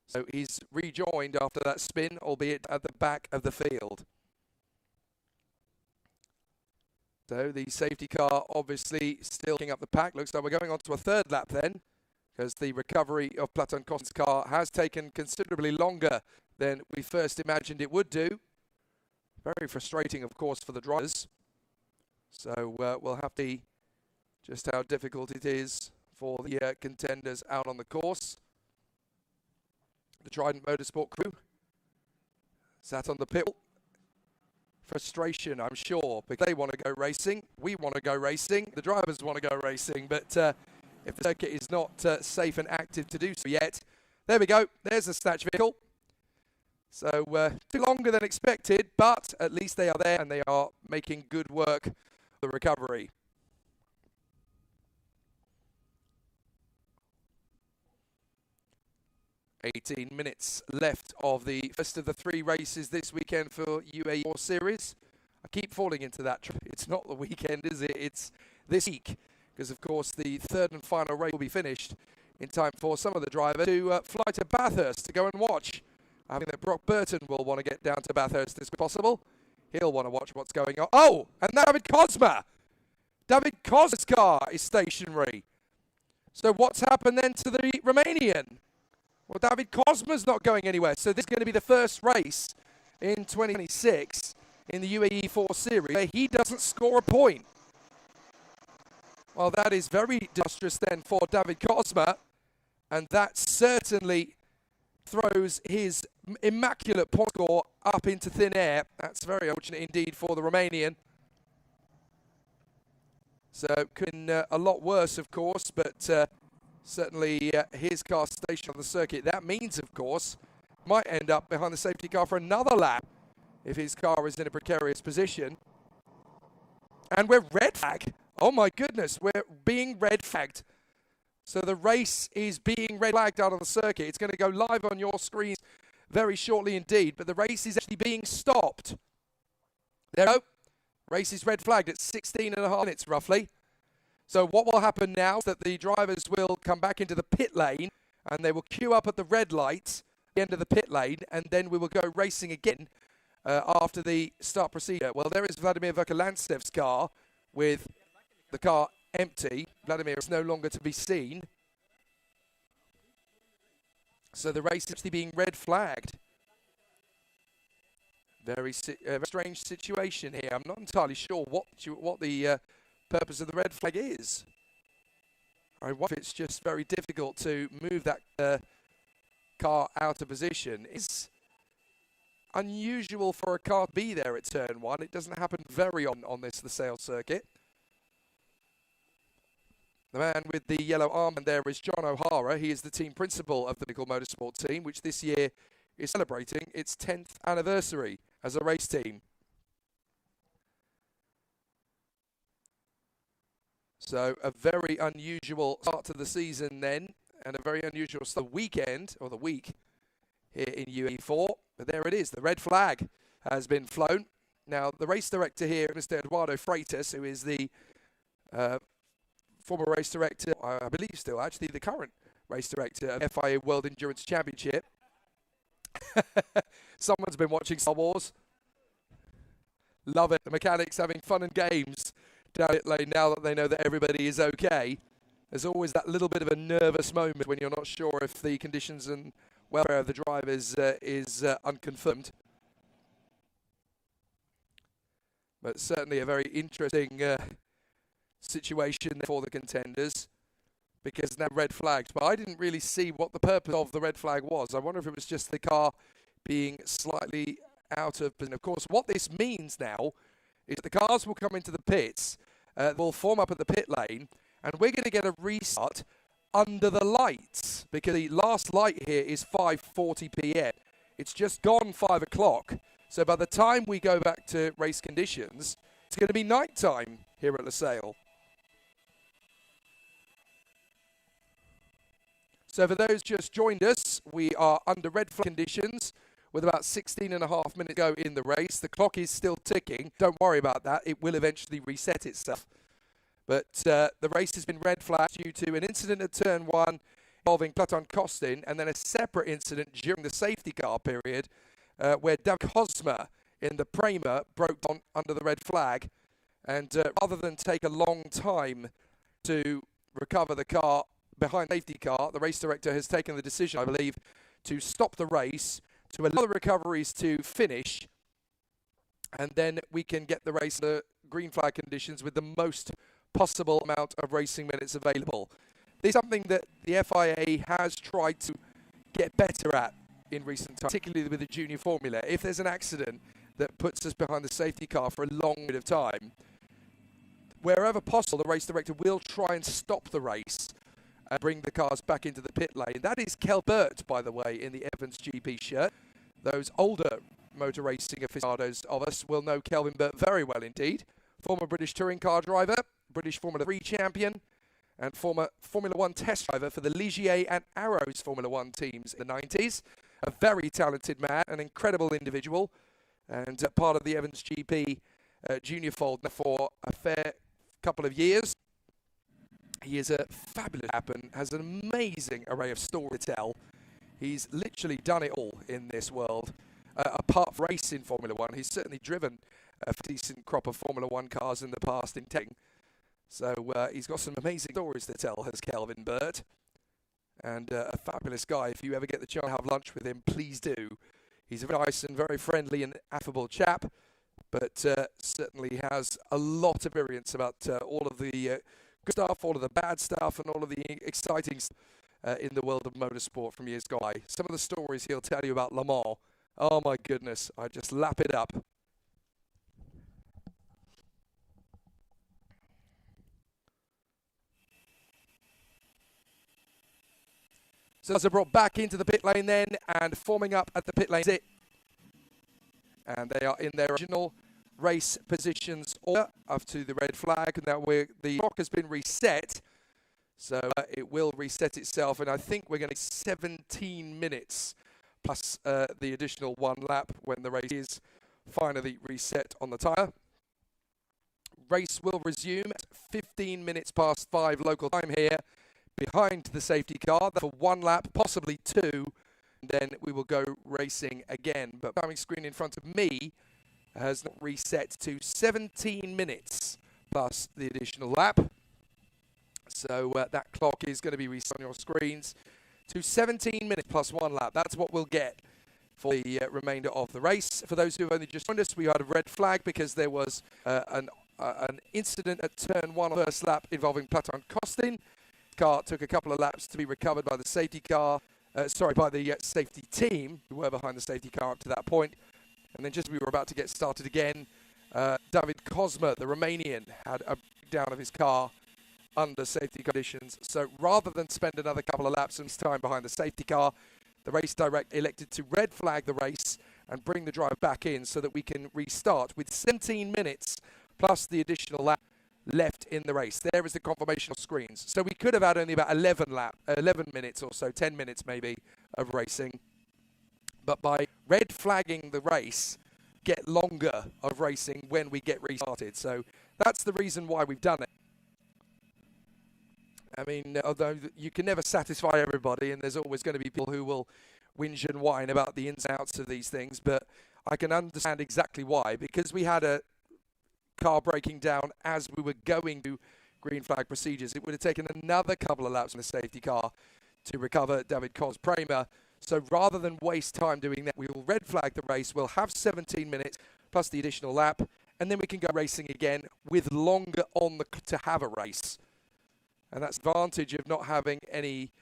So he's rejoined after that spin, albeit at the back of the field. So the safety car obviously still picking up the pack. Looks like we're going on to a third lap then, because the recovery of Platon Kostin's car has taken considerably longer than we first imagined it would do. Very frustrating, of course, for the drivers. So we'll have to see just how difficult it is for the contenders out on the course. The Trident Motorsport crew sat on the pit. Frustration, I'm sure, because they want to go racing. We want to go racing. The drivers want to go racing, but if the circuit is not safe and active to do so yet. There we go. There's the snatch vehicle. So too longer than expected, but at least they are there and they are making good work of the recovery. $18 minutes left of the first of the 3 races this weekend for UAE4 series. I keep falling into that trap. It's not the weekend, is it? It's this week. Because, of course, the third and final race will be finished in time for some of the drivers to fly to Bathurst to go and watch. I think that Brock Burton will want to get down to Bathurst as possible. He'll want to watch what's going on. Oh, and now David Cosma David Koz's car is stationary. So what's happened then to the Romanian? Well, David Kozma's not going anywhere. So this is going to be the first race in 2026 in the UAE4 series where he doesn't score a point. Well, that is very disastrous then for David Kozma, and that certainly throws his immaculate point score up into thin air. That's very unfortunate indeed for the Romanian. So could have been a lot worse, of course, but certainly his car stationed on the circuit. That means, of course, might end up behind the safety car for another lap if his car is in a precarious position. And we're red flagged. Oh my goodness, we're being red flagged. So the race is being red flagged out on the circuit. It's going to go live on your screens very shortly indeed, but the race is actually being stopped. There we go. Race is red flagged at 16.5 minutes roughly. So what will happen now is that the drivers will come back into the pit lane and they will queue up at the red light at the end of the pit lane, and then we will go racing again after the start procedure. Well, there is Vladimir Reconnaissance's car with the car empty. Vladimir is no longer to be seen. So the race is actually being red flagged. Very strange situation here. I'm not entirely sure what the purpose of the red flag is. I wonder if it's just very difficult to move that car out of position. It's unusual for a car to be there at turn one. It doesn't happen very often on the sales circuit. The man with the yellow armband there is John O'Hara. He is the team principal of the Nickel Motorsport team, which this year is celebrating its 10th anniversary as a race team. So a very unusual start to the season then, and a very unusual start weekend, or the week, here in UAE4. But there it is, the red flag has been flown. Now, the race director here, Mr. Eduardo Freitas, who is the former race director, I believe still actually the current race director of FIA World Endurance Championship. Someone's been watching Star Wars. Love it. The mechanics having fun and games down pit lane now that they know that everybody is okay. There's always that little bit of a nervous moment when you're not sure if the conditions and welfare of the drivers is unconfirmed. But certainly a very interesting situation for the contenders, because now red flags. But I didn't really see what the purpose of the red flag was. I wonder if it was just the car being slightly out of position. Of course, what this means now is that the cars will come into the pits, will form up at the pit lane, and we're going to get a restart under the lights, because the last light here is 5:40 p.m. It's just gone 5 o'clock. So by the time we go back to race conditions, it's going to be night time here at Losail. So for those just joined us, we are under red flag conditions with about 16.5 minutes to go in the race. The clock is still ticking. Don't worry about that. It will eventually reset itself. But the race has been red flagged due to an incident at turn one involving Platon Kostin, and then a separate incident during the safety car period where David Kozma in the Prema broke down under the red flag. And rather than take a long time to recover the car behind the safety car, the race director has taken the decision, I believe, to stop the race, to allow the recoveries to finish, and then we can get the race to green flag conditions with the most possible amount of racing minutes available. This is something that the FIA has tried to get better at in recent times, particularly with the junior formula. If there's an accident that puts us behind the safety car for a long period of time, wherever possible, the race director will try and stop the race and bring the cars back into the pit lane. That is Kel Burt, by the way, in the Evans GP shirt. Those older motor racing aficionados of us will know Kelvin Burt very well indeed. Former British touring car driver, British Formula 3 champion, and former Formula 1 test driver for the Ligier and Arrows Formula 1 teams in the 90s. A very talented man, an incredible individual, and part of the Evans GP junior fold for a fair couple of years. He is a fabulous chap and has an amazing array of story to tell. He's literally done it all in this world. Apart from racing Formula 1, he's certainly driven a decent crop of Formula 1 cars in the past in testing. So he's got some amazing stories to tell, has Kelvin Burt. And a fabulous guy. If you ever get the chance to have lunch with him, please do. He's a very nice and very friendly and affable chap, but certainly has a lot of experience about all of the good stuff, all of the bad stuff, and all of the exciting stuff in the world of motorsport from years gone by. Some of the stories he'll tell you about Le Mans, oh my goodness, I just lap it up. So those are brought back into the pit lane then, and forming up at the pit lane. And they are in their original race positions order up to the red flag. Now the clock has been reset, so it will reset itself. And I think we're going to 17 minutes plus the additional 1 lap when the race is finally reset on the tyre. Race will resume at 15 minutes past 5 local time here, behind the safety car for 1 lap, possibly 2, and then we will go racing again. But the timing screen in front of me has not reset to 17 minutes plus the additional lap. So that clock is going to be reset on your screens to 17 minutes plus 1 lap. That's what we'll get for the remainder of the race. For those who have only just joined us, we had a red flag because there was an incident at turn 1 on the first lap involving Platon Costin. Car took a couple of laps to be recovered by the safety car, by the safety team, who were behind the safety car up to that point. And then just as we were about to get started again, David Kozma, the Romanian, had a breakdown of his car under safety conditions. So rather than spend another couple of laps and time behind the safety car, the race director elected to red flag the race and bring the drive back in so that we can restart with 17 minutes plus the additional lap left in the race. There is the confirmation on screens. So we could have had only about 11 minutes or so, 10 minutes maybe, of racing. But by red flagging the race, get longer of racing when we get restarted. So that's the reason why we've done it. I mean, although you can never satisfy everybody, and there's always going to be people who will whinge and whine about the ins and outs of these things, but I can understand exactly why. Because we had a car breaking down as we were going to green flag procedures, it would have taken another couple of laps in the safety car to recover David Kramer. So rather than waste time doing that, we will red flag the race. We'll have 17 minutes plus the additional lap, and then we can go racing again with longer on to have a race. And that's the advantage of not having any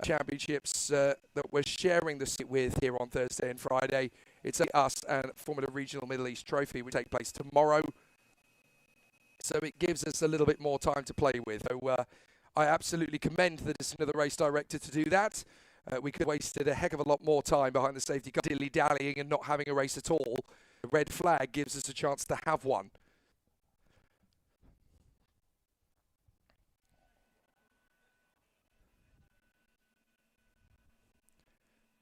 championships that we're sharing the seat with here on Thursday and Friday. It's us and Formula Regional Middle East Trophy, which will take place tomorrow. So it gives us a little bit more time to play with. So I absolutely commend the decision of the race director to do that. We could have wasted a heck of a lot more time behind the safety car, dilly-dallying and not having a race at all. The red flag gives us a chance to have one.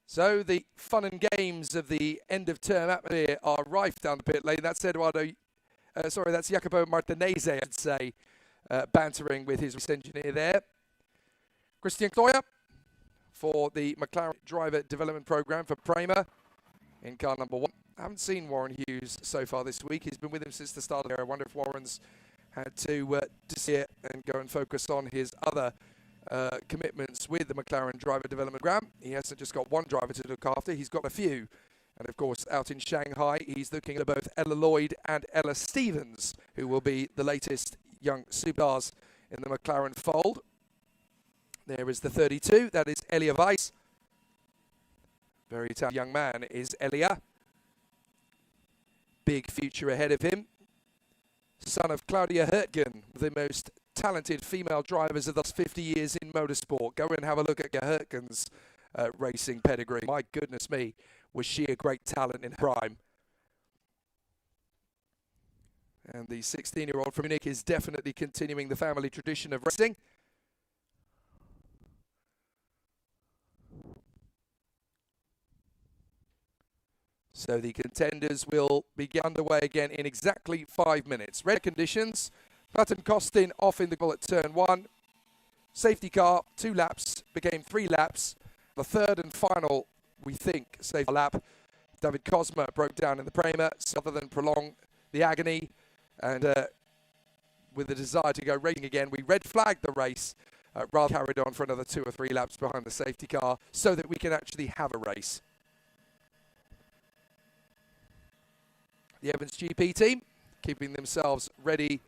So the fun and games of the end-of-term atmosphere are rife down the pit lane. That's that's Jacopo Martinez, I should say, bantering with his race engineer there. Christian Cloyer for the McLaren Driver Development Program for Prema in car number 1. I haven't seen Warren Hughes so far this week. He's been with him since the start of the year. I wonder if Warren's had to disappear and go and focus on his other commitments with the McLaren Driver Development Program. He hasn't just got one driver to look after, he's got a few. And of course, out in Shanghai, he's looking at both Ella Lloyd and Ella Stevens, who will be the latest young superstars in the McLaren fold. There is the 32, that is Elia Weiss. Very talented young man is Elia. Big future ahead of him. Son of Claudia Hurtgen, the most talented female drivers of the last 50 years in motorsport. Go and have a look at Hurtgen's racing pedigree. My goodness me, was she a great talent in her prime. And the 16-year-old from Munich is definitely continuing the family tradition of racing. So the contenders will be underway again in exactly 5 minutes. Red conditions, Platon Costin off in the goal at turn 1. Safety car, 2 laps, became 3 laps. The third and final, we think, safety lap. David Kozma broke down in the Prema, so other than prolong the agony and with the desire to go racing again. We red flagged the race, rather carried on for another 2 or 3 laps behind the safety car so that we can actually have a race. The Evans GP team keeping themselves ready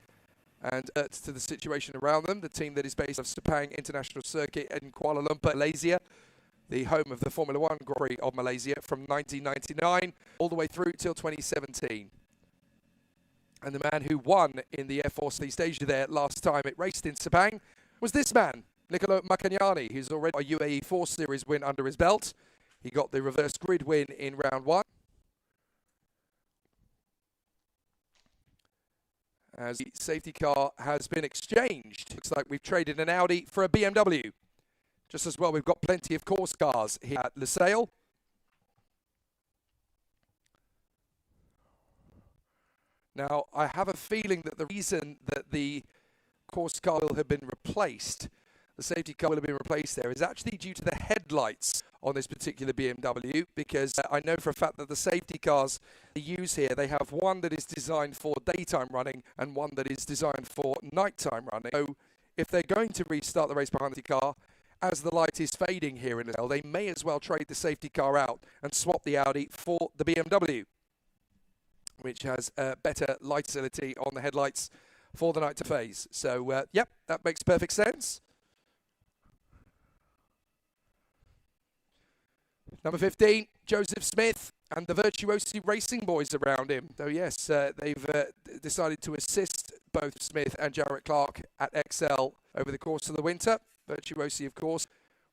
and to the situation around them. The team that is based on Sepang International Circuit in Kuala Lumpur, Malaysia, the home of the Formula One Grand Prix of Malaysia from 1999 all the way through till 2017. And the man who won in the F4 East Asia there last time it raced in Sepang was this man, Niccolo Maccagnani, who's already a UAE4 Series win under his belt. He got the reverse grid win in round 1. As the safety car has been exchanged. Looks like we've traded an Audi for a BMW. Just as well, we've got plenty of course cars here at Lusail. Now, I have a feeling that the reason that the course car will have been replaced, the safety car will have been replaced there, is actually due to the headlights on this particular BMW, because I know for a fact that the safety cars they use here, they have one that is designed for daytime running and one that is designed for nighttime running. So if they're going to restart the race behind the car, as the light is fading here in Lusail, they may as well trade the safety car out and swap the Audi for the BMW, which has better light facility on the headlights for the night to phase. So, yep, that makes perfect sense. Number 15, Joseph Smith, and the Virtuosi Racing boys around him. So yes, they've decided to assist both Smith and Jarrett Clark at XL over the course of the winter. Virtuosi, of course,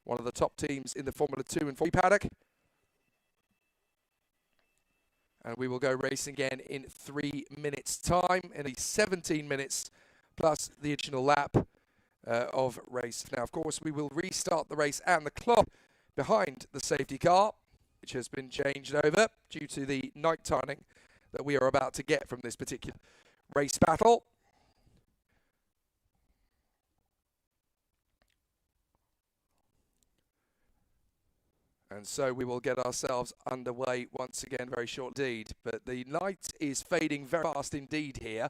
one of the top teams in the Formula 2 and 4 paddock. And we will go racing again in 3 minutes' time, in the 17 minutes plus the additional lap of race. Now, of course, we will restart the race and the clock behind the safety car, which has been changed over due to the night timing that we are about to get from this particular race battle. And so we will get ourselves underway once again very short indeed. But the light is fading very fast indeed here.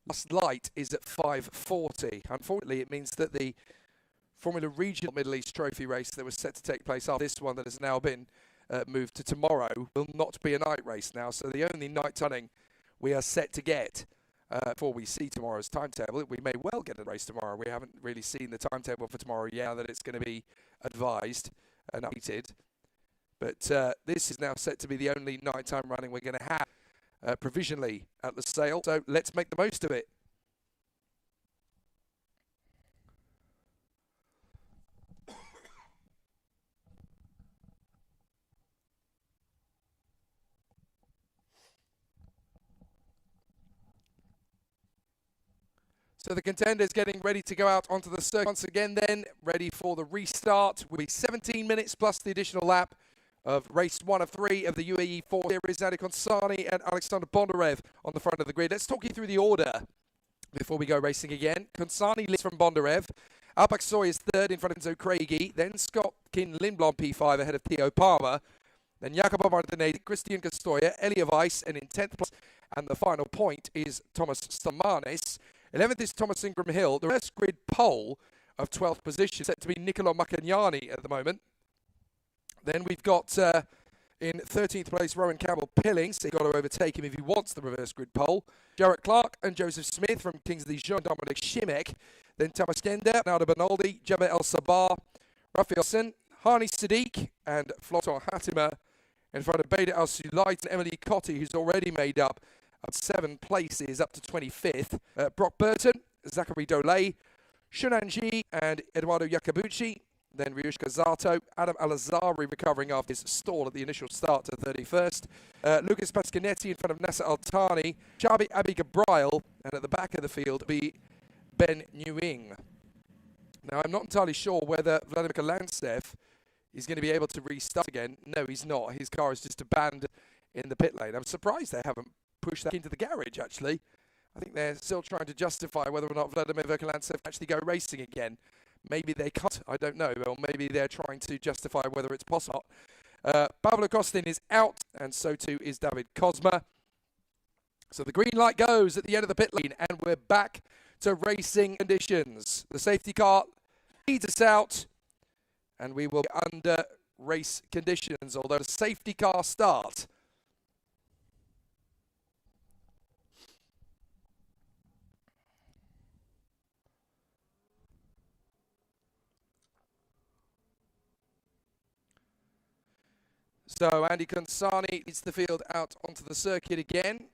Last light is at 5:40. Unfortunately, it means that the Formula Regional Middle East Trophy race that was set to take place after this one that has now been moved to tomorrow will not be a night race now. So the only night running we are set to get before we see tomorrow's timetable, we may well get a race tomorrow. We haven't really seen the timetable for tomorrow yet, now that it's going to be advised and updated. But this is now set to be the only nighttime running we're going to have provisionally at Lusail. So let's make the most of it. So the contenders getting ready to go out onto the circuit once again then, ready for the restart. Will be 17 minutes plus the additional lap of race 1 of 3 of the UAE4 Series. Adi Konsani and Alexander Bondarev on the front of the grid. Let's talk you through the order before we go racing again. Konsani leads from Bondarev. Alpak Soy is third in front of Enzo Craigie. Then Scott Kin Lindblom P5 ahead of Theo Palmer. Then Jacopo Martinelli, Christian Castoya, Elia Weiss, and in 10th place. And the final point is Thomas Stamanis. 11th is Thomas Ingram Hill. The rest grid pole of 12th position set to be Niccolo Maccagnani at the moment. Then we've got in 13th place Rowan Campbell Pillings. He's got to overtake him if he wants the reverse grid pole. Jarrett Clark and Joseph Smith from Kingsley Jean Dominic Shimek. Then Thomas Gender, Nada Benaldi, Jabba El Sabah, Rafaelson, Hani Sadiq, and Floton Hatima in front of Beda Al Sulayt and Emily Cotti, who's already made up 7 places up to 25th. Brock Burton, Zachary Dole, Shunanji and Eduardo Yakabuchi. Then Ryushka Zato, Adam Alazari recovering after his stall at the initial start to 31st. Lucas Pascanetti in front of Nasser Altani, Chabi Abi Gabriel, and at the back of the field be Ben Nguyen. Now, I'm not entirely sure whether Vladimir Kalantsev is going to be able to restart again. No, he's not. His car is just abandoned in the pit lane. I'm surprised they haven't pushed that into the garage, actually. I think they're still trying to justify whether or not Vladimir Kalantsev actually go racing again. Maybe they can't, I don't know. Or maybe they're trying to justify whether it's possible. Pavlo Kostin is out, and so too is David Kozma. So the green light goes at the end of the pit lane, and we're back to racing conditions. The safety car leads us out, and we will be under race conditions, although the safety car start. So Andy Consani leads the field out onto the circuit again.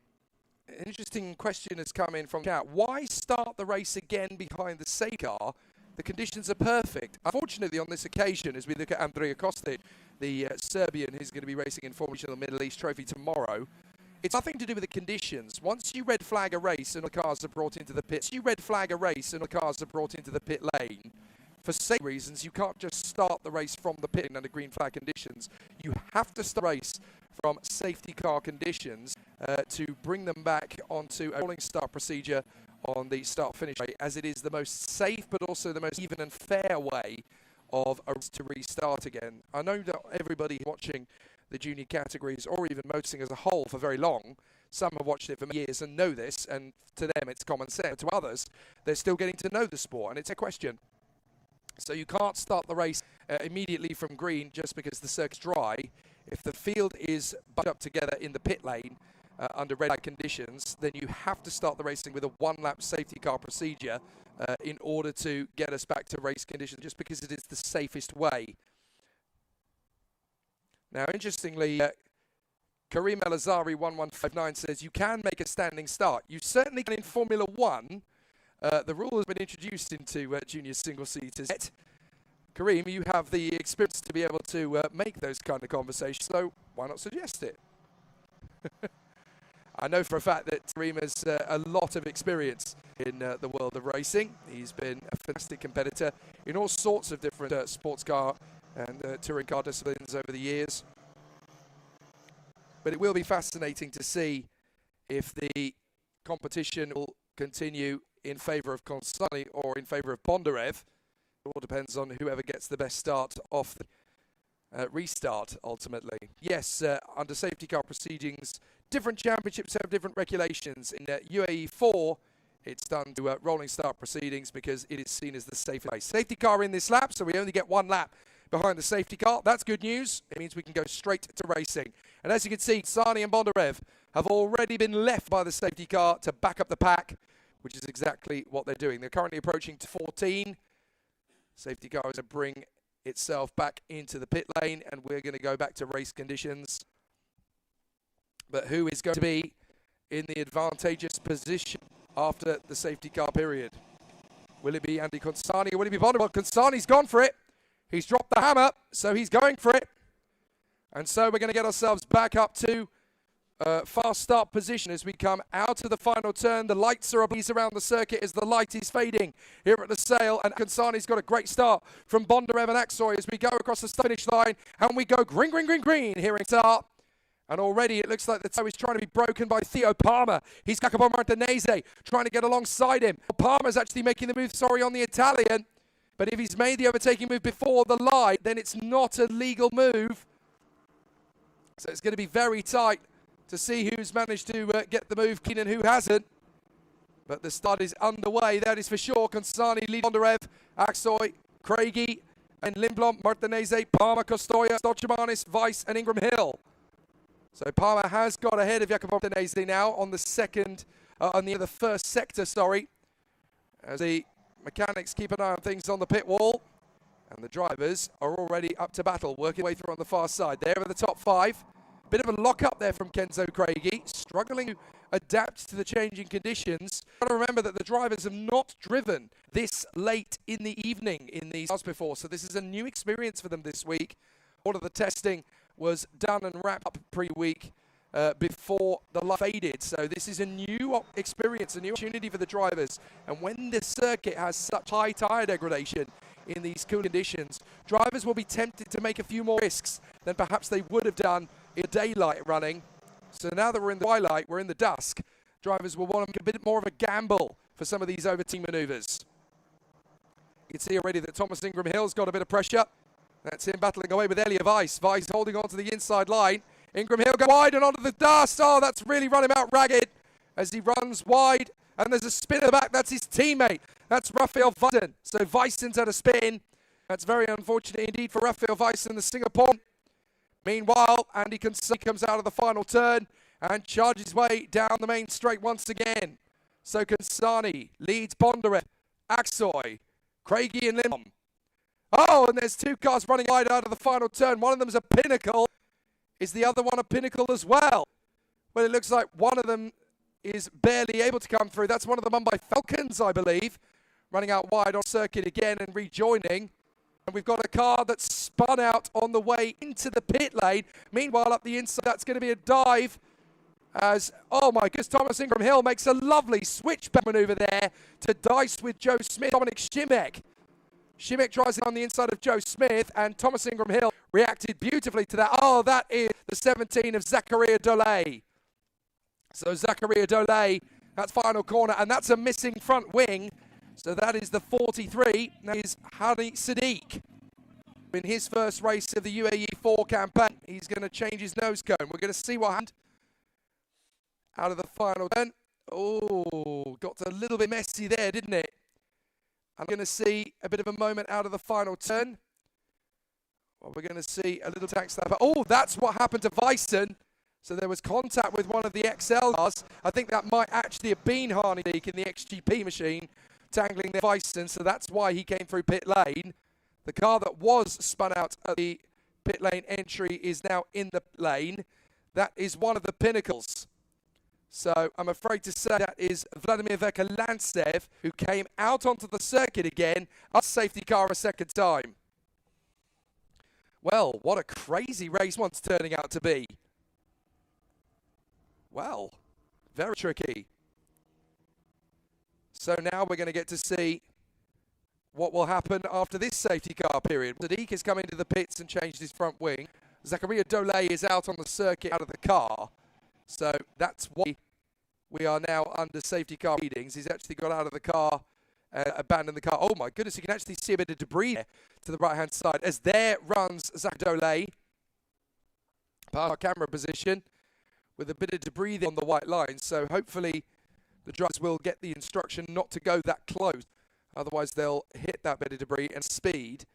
An interesting question has come in from Cat. Why start the race again behind the safety car? The conditions are perfect. Unfortunately, on this occasion, as we look at Andrea Kostic, the Serbian who's going to be racing in Formula 1 of the Middle East Trophy tomorrow, it's nothing to do with the conditions. Once you red flag a race and the cars are brought into the pit, lane, for safety reasons, you can't just start the race from the pit under green flag conditions. You have to start the race from safety car conditions to bring them back onto a rolling start procedure on the start-finish way, as it is the most safe but also the most even and fair way of a race to restart again. I know that everybody watching the junior categories or even motoring as a whole for very long, some have watched it for many years and know this, and to them it's common sense. To others, they're still getting to know the sport, and it's a question. So you can't start the race immediately from green just because the circuit's dry. If the field is bunched up together in the pit lane under red light conditions, then you have to start the racing with a one-lap safety car procedure in order to get us back to race conditions, just because it is the safest way. Now, interestingly, Karim El-Azhari 1159 says you can make a standing start. You certainly can in Formula 1. The rule has been introduced into junior single-seaters. Karim, you have the experience to be able to make those kind of conversations, so why not suggest it? I know for a fact that Karim has a lot of experience in the world of racing. He's been a fantastic competitor in all sorts of different sports car and touring car disciplines over the years. But it will be fascinating to see if the competition will continue in favour of Consani or in favour of Bondarev. It all depends on whoever gets the best start off the restart, ultimately. Yes, under safety car proceedings, different championships have different regulations. In UAE4, it's done to rolling start proceedings because it is seen as the safest way. Safety car in this lap, so we only get one lap behind the safety car. That's good news. It means we can go straight to racing. And as you can see, Sani and Bondarev have already been left by the safety car to back up the pack, which is exactly what they're doing. They're currently approaching to 14. Safety car is going to bring itself back into the pit lane, and we're going to go back to race conditions. But who is going to be in the advantageous position after the safety car period? Will it be Andy Consani or will it be Bondarev? Well, Consani's gone for it. He's dropped the hammer, so he's going for it. And so we're going to get ourselves back up to fast start position as we come out of the final turn. The lights are ablaze around the circuit as the light is fading here at the sail, and Consani's got a great start from Bondarev and Aksoy as we go across the finish line, and we go green, green, green, green here in start. And already it looks like the toe is trying to be broken by Theo Palmer. He's Jacopo Martinese trying to get alongside him. Palmer's actually making the move, on the Italian. But if he's made the overtaking move before the light, then it's not a legal move. So it's going to be very tight to see who's managed to get the move clean and who hasn't. But the start is underway, that is for sure. Consani, lead Bondarev, Aksoy, Craigie, and Lindblom, Martinese, Palmer, Costoya, Stochamanis, Weiss, and Ingram Hill. So Palmer has got ahead of Jacopo Martinese now on the the first sector, as the mechanics keep an eye on things on the pit wall. And the drivers are already up to battle, working their way through on the far side. There are the top five. Bit of a lock-up there from Kenzo Craigie, struggling to adapt to the changing conditions. Got to remember that the drivers have not driven this late in the evening in these cars before, so this is a new experience for them this week. All of the testing was done and wrapped up pre-week before the light faded. So this is a new experience, a new opportunity for the drivers. And when the circuit has such high tyre degradation in these cool conditions, drivers will be tempted to make a few more risks than perhaps they would have done in daylight running. So now that we're in the twilight, we're in the dusk, drivers will want to make a bit more of a gamble for some of these overtaking manoeuvres. You can see already that Thomas Ingram Hill's got a bit of pressure. That's him battling away with Elia Weiss. Weiss holding on to the inside line. Ingram Hill go wide and onto the dust. Oh, that's really run him out ragged. as he runs wide, and there's a spin at the back. That's his teammate. That's Raphael Weisen. So Weisen's had a spin. That's very unfortunate indeed for Raphael Weisen, the Singapore. Meanwhile, Andy Consani comes out of the final turn and charges his way down the main straight once again. So Consani leads Bondarev, Aksoy, Craigie and Lim. Oh, and there's two cars running wide out of the final turn. One of them's a Pinnacle. Is the other one a Pinnacle as well? Well, it looks like one of them is barely able to come through. That's one of the Mumbai Falcons, I believe, running out wide on circuit again and rejoining. And we've got a car that's spun out on the way into the pit lane. Meanwhile, up the inside, that's going to be a dive as, oh my goodness, Thomas Ingram Hill makes a lovely switchback maneuver there to dice with Joe Smith, Dominic Šimek. Šimek tries it on the inside of Joe Smith, and Thomas Ingram Hill reacted beautifully to that. Oh, that is the 17 of Zakaria Dole. So Zakaria Dole, that's final corner, and that's a missing front wing. So that is the 43. That is Hani Sadiq. In his first race of the UAE4 campaign, he's going to change his nose cone. We're going to see what happened out of the final turn. Oh, got a little bit messy there, didn't it? I'm going to see a bit of a moment out of the final turn. Well, we're going to see a little tax there. But oh, that's what happened to Weisen. So there was contact with one of the XL cars. I think that might actually have been Hani Sadiq in the XGP machine, tangling the Weisen. So that's why he came through pit lane. The car that was spun out at the pit lane entry is now in the lane. That is one of the Pinnacles. So I'm afraid to say that is Vladimir Verkalantsev, who came out onto the circuit again, a safety car a second time. Well, what a crazy race one's turning out to be. Well, very tricky. So now we're going to get to see what will happen after this safety car period. Sadiq has come into the pits and changed his front wing. Zakaria Dole is out on the circuit out of the car. So that's why we are now under safety car readings. He's actually got out of the car, abandoned the car. Oh my goodness, you can actually see a bit of debris there to the right-hand side. As there runs Zach Dole, our camera position, with a bit of debris there on the white line. So hopefully the drivers will get the instruction not to go that close. Otherwise they'll hit that bit of debris and speed.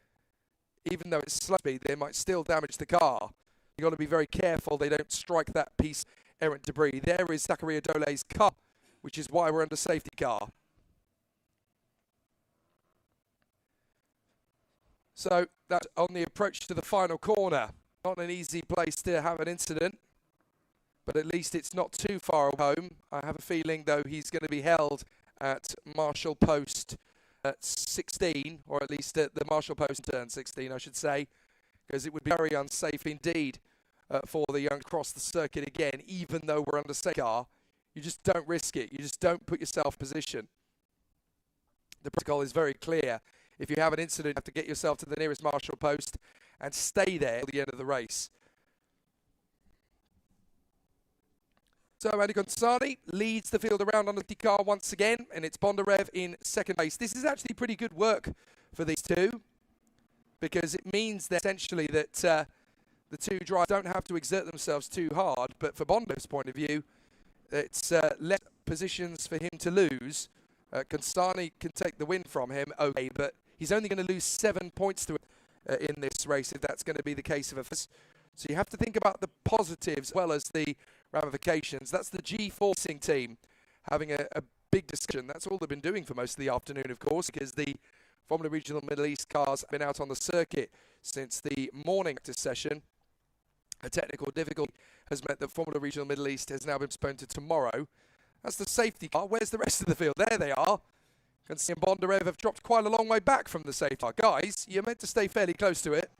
Even though it's slow speed, they might still damage the car. You've got to be very careful they don't strike that piece of errant debris. There is Zakaria Dole's car, which is why we're under safety car. So that's on the approach to the final corner. Not an easy place to have an incident, but at least it's not too far home. I have a feeling, though, he's going to be held at Marshall Post at 16, or at least at the Marshall Post turn 16, I should say, because it would be very unsafe indeed for the young cross the circuit again, even though we're under safety car. You just don't risk it. You just don't put yourself in position. The protocol is very clear. If you have an incident, you have to get yourself to the nearest Marshall Post and stay there till the end of the race. So Andy Consani leads the field around on the car once again, and it's Bondarev in second place. This is actually pretty good work for these two, because it means that essentially that the two drivers don't have to exert themselves too hard. But for Bondarev's point of view, it's less positions for him to lose. Consani can take the win from him, okay, but he's only going to lose 7 points to it in this race if that's going to be the case of a first. So you have to think about the positives as well as the ramifications. That's the G4 racing team having a big discussion. That's all they've been doing for most of the afternoon, of course, because the Formula Regional Middle East cars have been out on the circuit since the morning practice session. A technical difficulty has meant that Formula Regional Middle East has now been postponed to tomorrow. That's the safety car. Where's the rest of the field? There they are. Consani and Bondarev have dropped quite a long way back from the safety car. Guys, you're meant to stay fairly close to it.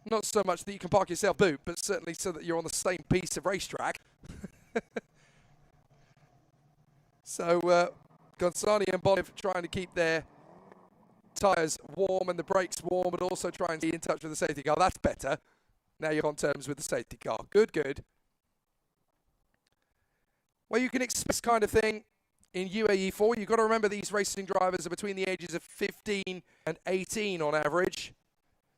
Not so much that you can park yourself boot, but certainly so that you're on the same piece of racetrack. So Consani and Bondarev trying to keep their tyres warm and the brakes warm, but also trying to be in touch with the safety car. That's better. Now you're on terms with the safety car. Good, good. Well, you can expect this kind of thing in UAE4. You've got to remember these racing drivers are between the ages of 15 and 18 on average.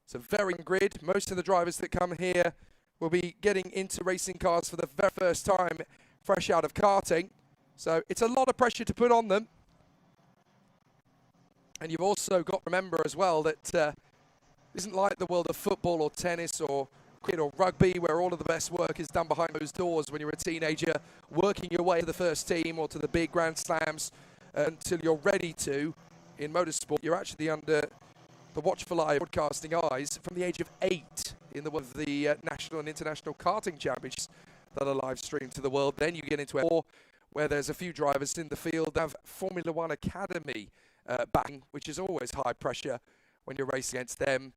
It's a very young grid. Most of the drivers that come here will be getting into racing cars for the very first time, fresh out of karting. So it's a lot of pressure to put on them. And you've also got to remember as well that it isn't like the world of football or tennis or cricket or rugby where all of the best work is done behind those doors when you're a teenager, working your way to the first team or to the big Grand Slams until you're ready to. In motorsport, you're actually under the watchful eye of broadcasting eyes from the age of 8 in the world of the national and international karting championships that are live streamed to the world. Then you get into a where there's a few drivers in the field that have Formula One Academy backing, which is always high pressure when you're racing against them.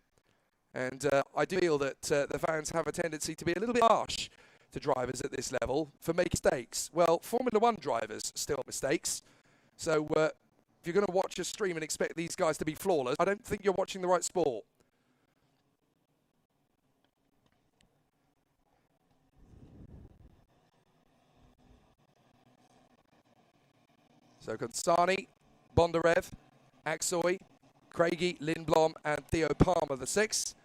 And I do feel that the fans have a tendency to be a little bit harsh to drivers at this level for making mistakes. Well, Formula One drivers still make mistakes. So if you're going to watch a stream and expect these guys to be flawless, I don't think you're watching the right sport. So Consani, Bondarev, Aksoy, Craigie, Lindblom and Theo Palmer, the 6.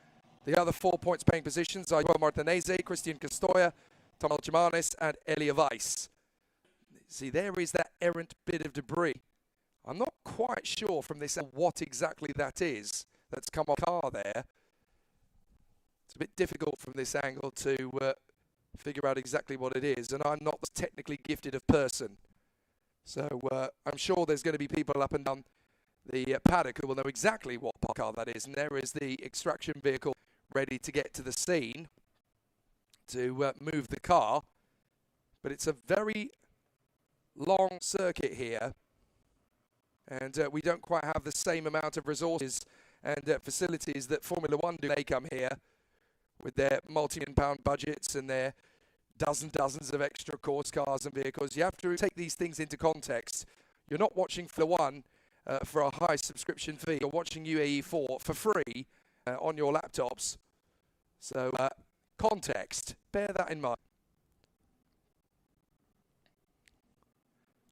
The other 4 points paying positions are Joel Martinez, Christian Castoya, Tom Alcimanes and Elia Weiss. See, there is that errant bit of debris. I'm not quite sure from this what exactly that is that's come off the car there. It's a bit difficult from this angle to figure out exactly what it is, and I'm not the technically gifted of person. So I'm sure there's going to be people up and down the paddock who will know exactly what car that is. And there is the extraction vehicle ready to get to the scene to move the car. But it's a very long circuit here. And we don't quite have the same amount of resources and facilities that Formula One do. They come here with their multi-million pound budgets and their dozens of extra course cars and vehicles. You have to take these things into context. You're not watching Formula One for a high subscription fee. You're watching UAE4 for free on your laptops. So context, bear that in mind.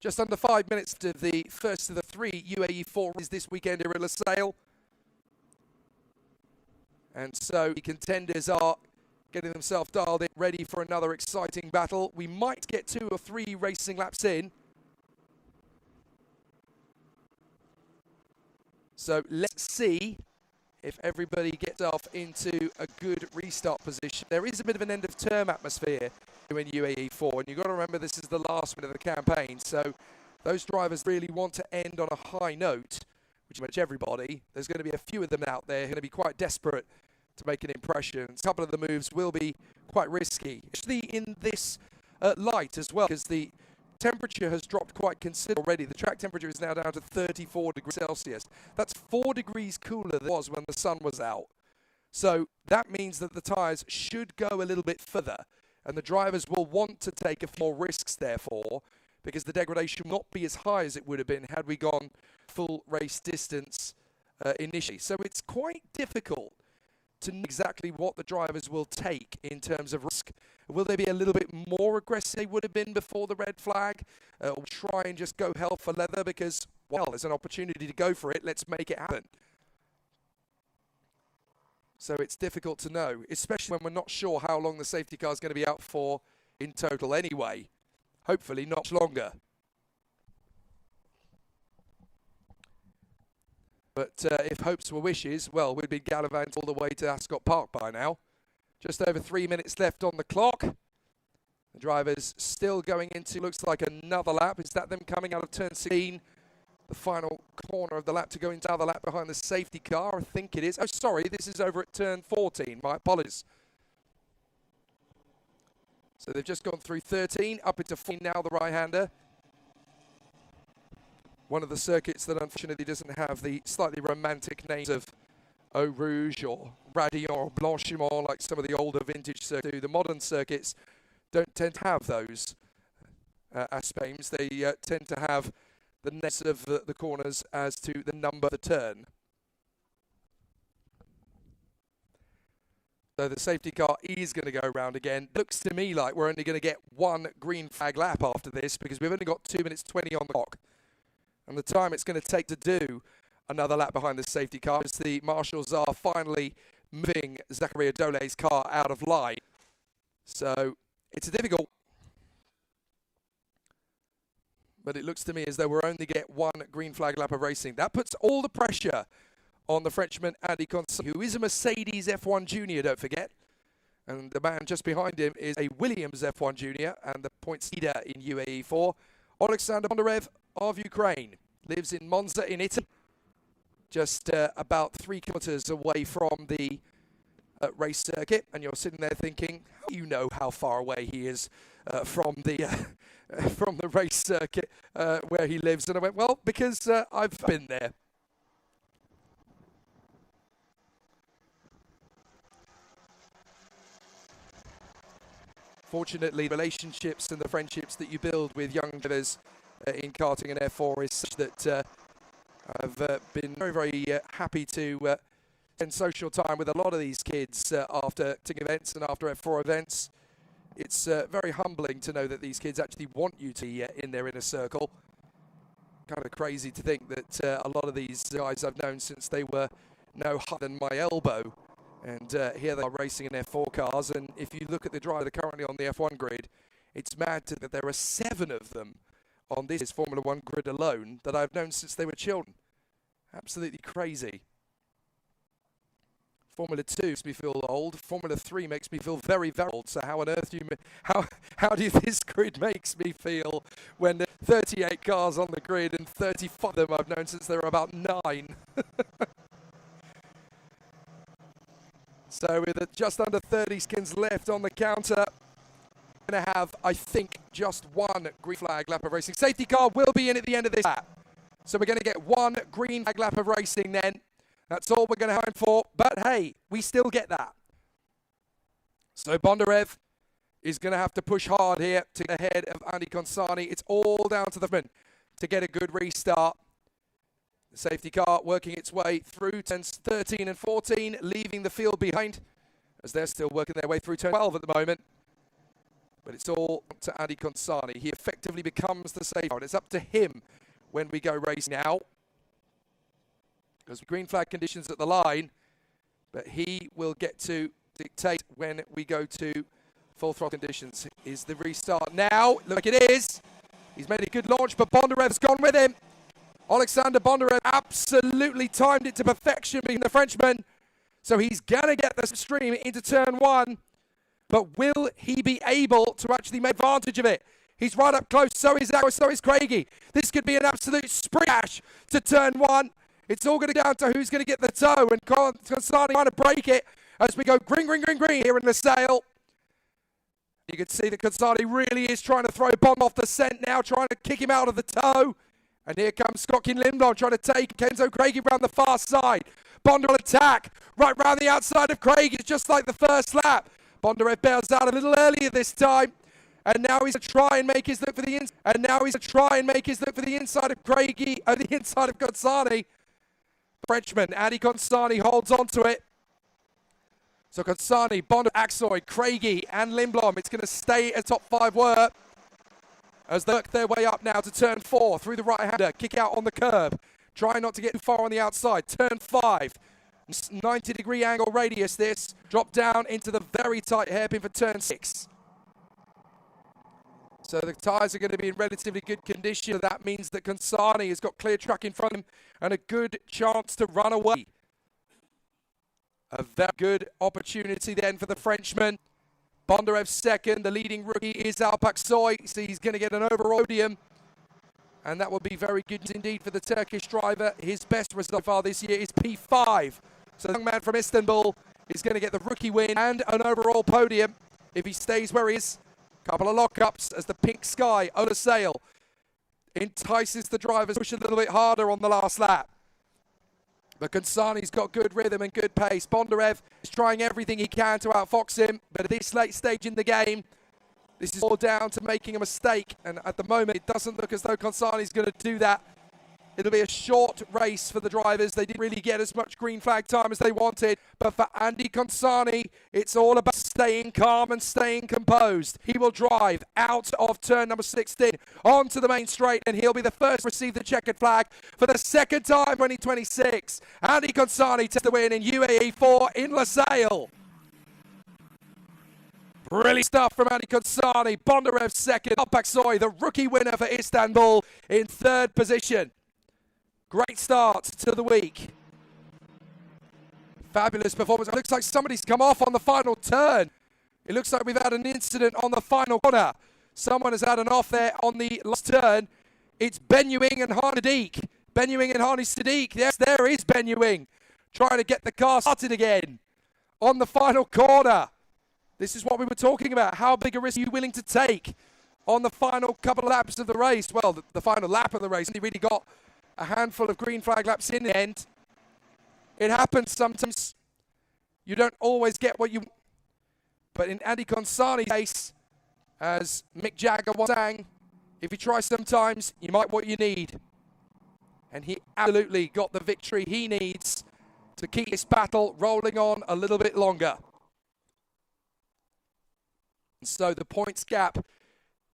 Just under 5 minutes to the first of the 3 UAE4 is this weekend here at Losail. And so the contenders are getting themselves dialed in, ready for another exciting battle. We might get 2 or 3 racing laps in. So let's see if everybody gets off into a good restart position. There is a bit of an end of term atmosphere in UAE4, and you've got to remember this is the last minute of the campaign, so those drivers really want to end on a high note, which much everybody. There's going to be a few of them out there who are going to be quite desperate to make an impression. A couple of the moves will be quite risky, especially in this light as well, because the temperature has dropped quite considerably already. The track temperature is now down to 34 degrees Celsius. That's 4 degrees cooler than it was when the sun was out. So that means that the tyres should go a little bit further, and the drivers will want to take a few more risks, therefore, because the degradation will not be as high as it would have been had we gone full race distance initially. So it's quite difficult to know exactly what the drivers will take in terms of risk. Will they be a little bit more aggressive than they would have been before the red flag? Or try and just go hell for leather because, well, there's an opportunity to go for it. Let's make it happen. So it's difficult to know, especially when we're not sure how long the safety car is going to be out for in total anyway. Hopefully not much longer. But if hopes were wishes, well, we'd be gallivanting all the way to Ascot Park by now. Just over 3 minutes left on the clock. The driver's still going into, looks like another lap. Is that them coming out of turn 16? The final corner of the lap to go into another lap behind the safety car, I think it is. Oh, sorry, this is over at turn 14. My apologies. So they've just gone through 13, up into 14 now, the right-hander. One of the circuits that unfortunately doesn't have the slightly romantic names of Eau Rouge or Radillon or Blanchimont like some of the older vintage circuits do. The modern circuits don't tend to have those aspects. They tend to have the names of the corners as to the number of the turn. So the safety car is going to go around again. Looks to me like we're only going to get one green flag lap after this because we've only got 2 minutes 20 on the clock. And the time it's going to take to do another lap behind the safety car as the marshals are finally moving Zakaria Dole's car out of line. So it's a difficult. but it looks to me as though we're only get one green flag lap of racing. That puts all the pressure on the Frenchman, Andy Consani, who is a Mercedes F1 Junior, don't forget. And the man just behind him is a Williams F1 Junior and the points leader in UAE4. Alexander Bondarev of Ukraine lives in Monza in Italy, just about 3 kilometers away from the race circuit. And you're sitting there thinking, you know how far away he is from the race circuit where he lives. And I went, well, because I've been there. Fortunately, the relationships and the friendships that you build with young drivers in karting and F4 is such that I've been very, very happy to spend social time with a lot of these kids after TIG events and after F4 events. It's very humbling to know that these kids actually want you to be in their inner circle. Kind of crazy to think that a lot of these guys I've known since they were no higher than my elbow. And here they are racing in F4 cars. And if you look at the driver that are currently on the F1 grid, it's mad that there are 7 of them on this Formula 1 grid alone that I've known since they were children. Absolutely crazy. Formula 2 makes me feel old. Formula 3 makes me feel very, very old. So how on earth do you, how do this grid makes me feel when there's 38 cars on the grid and 35 of them I've known since they were about 9? So with just under 30 seconds left on the counter, we're going to have, I think, just one green flag lap of racing. Safety car will be in at the end of this lap. So we're going to get one green flag lap of racing then. That's all we're going to have for. But hey, we still get that. So Bondarev is going to have to push hard here to get ahead of Andy Consani. It's all down to the front to get a good restart. The safety car working its way through turns 13 and 14, leaving the field behind as they're still working their way through turn 12 at the moment. But it's all up to Andy Consani. He effectively becomes the safety car, and it's up to him when we go racing now. Because green flag conditions at the line, but he will get to dictate when we go to full throttle conditions. Is the restart now? Look, it is. He's made a good launch, but Bondarev's gone with him. Alexander Bondarev absolutely timed it to perfection, being the Frenchman. So he's going to get the stream into turn 1. But will he be able to actually make advantage of it? He's right up close. So is Zach, so is Craigie. This could be an absolute sprint dash to turn 1. It's all going to go down to who's going to get the toe. And Consani trying to break it as we go green, green, green, green here in the sail. You can see that Consani really is trying to throw Bond off the scent now, trying to kick him out of the toe. And here comes Scott Lindblom trying to take Kenzo Craigie around the far side. Bonder will attack right round the outside of Craigie. It's just like the first lap. Bondarev bails out a little earlier this time. And now he's going to try and make his look for the inside. And now he's going to try and make his look for the inside of Craigie, the inside of Consani. Frenchman, Andy Consani holds on to it. So Consani, Bonder, Axoy, Craigie and Lindblom. It's going to stay at top 5 work as they work their way up now to turn 4 through the right-hander. Kick out on the curb. Try not to get too far on the outside. Turn 5. 90-degree angle radius this. Drop down into the very tight hairpin for turn 6. So the tyres are going to be in relatively good condition. That means that Consani has got clear track in front of him and a good chance to run away. A very good opportunity then for the Frenchman. Bondarev second. The leading rookie is Alpak Soy. So he's going to get an overall podium. And that will be very good indeed for the Turkish driver. His best result so far this year is P5. So the young man from Istanbul is going to get the rookie win and an overall podium if he stays where he is. Couple of lockups as the pink sky on a sail entices the drivers to push a little bit harder on the last lap. But Consani's got good rhythm and good pace. Bondarev is trying everything he can to outfox him. But at this late stage in the game, this is all down to making a mistake. And at the moment, it doesn't look as though Consani's going to do that. It'll be a short race for the drivers. They didn't really get as much green flag time as they wanted. But for Andy Consani, it's all about staying calm and staying composed. He will drive out of turn number 16 onto the main straight, and he'll be the first to receive the checkered flag for the second time 2026. Andy Consani takes the win in UAE4 in Losail. Brilliant stuff from Andy Konsani. Bondarev second. Alpaksoy, the rookie winner for Istanbul, in third position. Great start to the week. Fabulous performance. It looks like somebody's come off on the final turn. It looks like we've had an incident on the final corner. Someone has had an off there on the last turn. It's Ben Ewing and Hani Sadiq. Ben Ewing and Hani Sadiq. Yes, there is Ben Ewing, trying to get the car started again on the final corner. This is what we were talking about. How big a risk are you willing to take on the final couple of laps of the race? Well, the final lap of the race, he really got a handful of green flag laps in the end. It happens sometimes. You don't always get what you... But in Andy Konsani's case, as Mick Jagger once sang, if you try sometimes, you might what you need. And he absolutely got the victory he needs to keep this battle rolling on a little bit longer. And so the points gap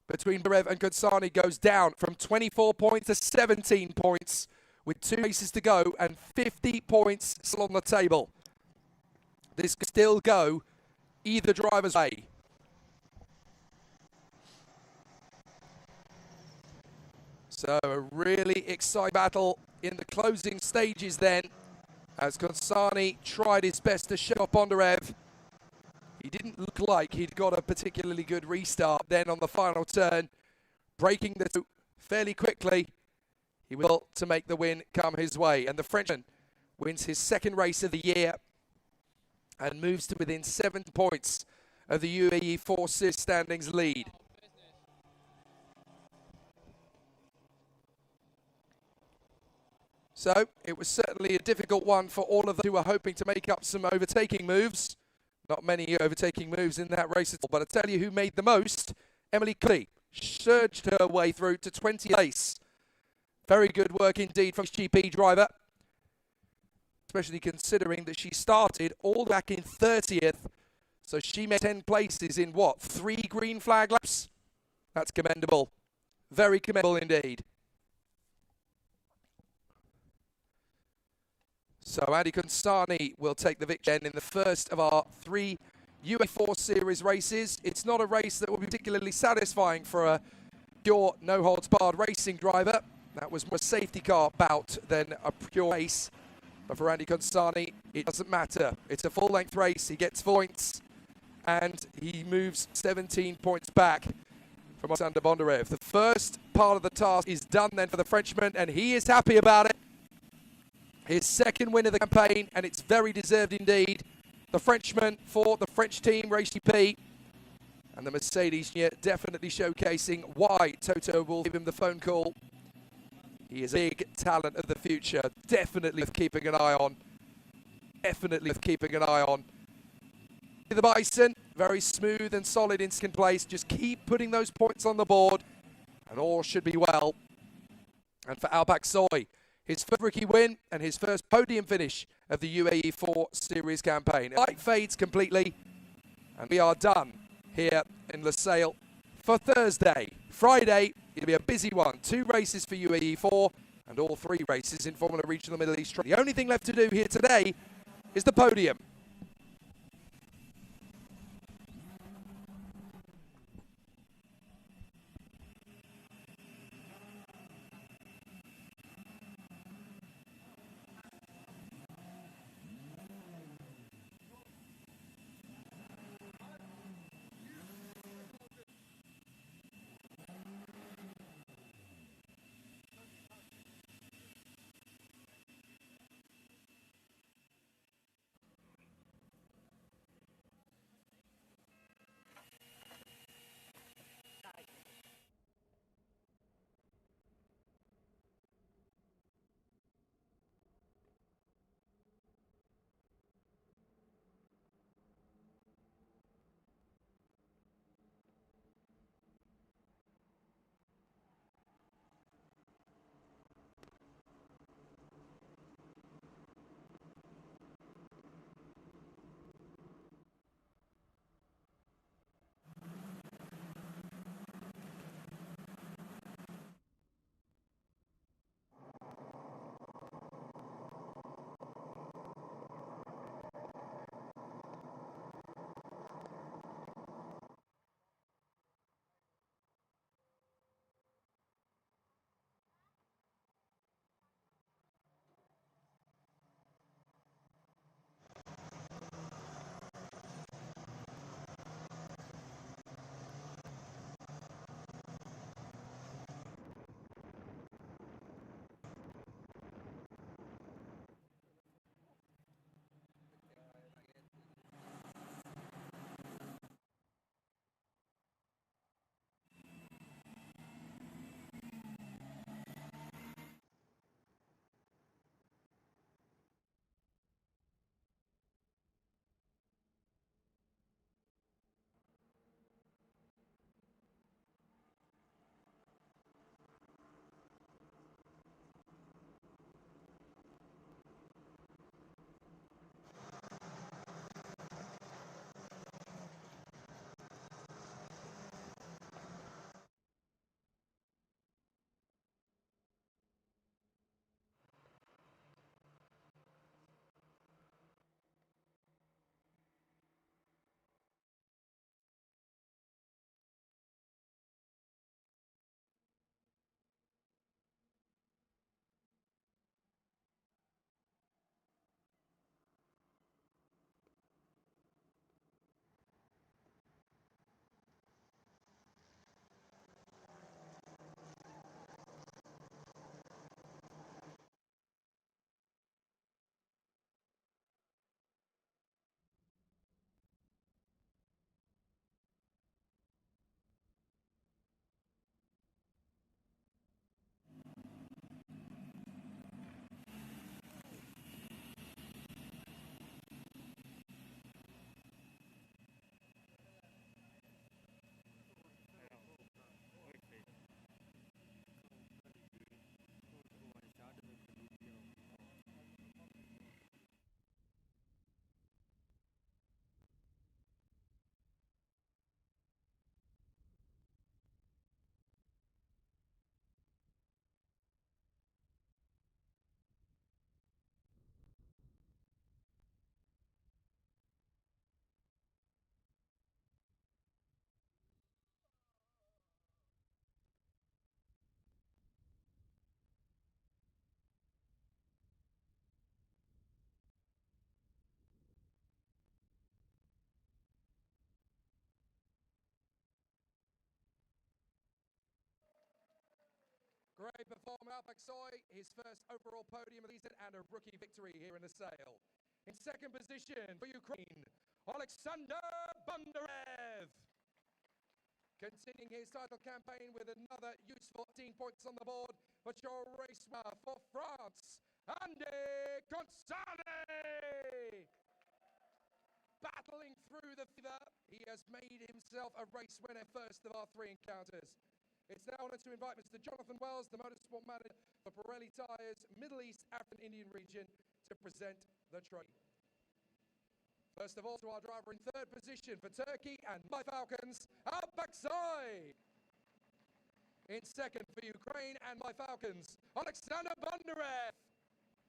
between Bondarev and Konsani goes down from 24 points to 17 points with 2 races to go and 50 points still on the table. This could still go either driver's way. So a really exciting battle in the closing stages then, as Konsani tried his best to show up Bondarev. He didn't look like he'd got a particularly good restart then on the final turn, breaking the two fairly quickly. He will to make the win come his way, and the Frenchman wins his second race of the year and moves to within 7 points of the UAE4 Series standings lead. So it was certainly a difficult one for all of them who were hoping to make up some overtaking moves. Not many overtaking moves in that race at all, but I tell you who made the most. Emily Cully surged her way through to 20th place. Very good work indeed from GP driver, especially considering that she started all back in 30th. So she made 10 places in what, 3 green flag laps? That's commendable. Very commendable indeed. So Andy Konsani will take the victory in the first of our 3 UAE4 Series races. It's not a race that will be particularly satisfying for a pure no-holds-barred racing driver. That was more a safety car bout than a pure race. But for Andy Konsani, it doesn't matter. It's a full-length race. He gets points, and he moves 17 points back from Alexander Bondarev. The first part of the task is done then for the Frenchman, and he is happy about it. His second win of the campaign, and it's very deserved indeed. The Frenchman for the French team, Race GP, and the Mercedes here definitely showcasing why Toto will give him the phone call. He is a big talent of the future, definitely worth keeping an eye on. Definitely worth keeping an eye on. The Bison, very smooth and solid in second place. Just keep putting those points on the board, and all should be well. And for Alpaksoy, his first rookie win and his first podium finish of the UAE4 Series campaign. Light fades completely, and we are done here in Losail for Thursday. Friday, it'll be a busy one. 2 races for UAE4 and all 3 races in Formula Regional Middle East. The only thing left to do here today is the podium. Great performance, Alpak Soy, his first overall podium of the season and a rookie victory here in the sale. In second position for Ukraine, Alexander Bondarev. Continuing his title campaign with another useful 18 points on the board, but your race winner for France, Andy Gonzalez. Battling through the fever, he has made himself a race winner first of our three encounters. It's now honored to invite Mr. Jonathan Wells, the motorsport manager for Pirelli Tyres, Middle East, African Indian region, to present the trophy. First of all, to our driver in third position for Turkey and my Falcons, Alpak Soy. In second for Ukraine and my Falcons, Alexander Bondarev.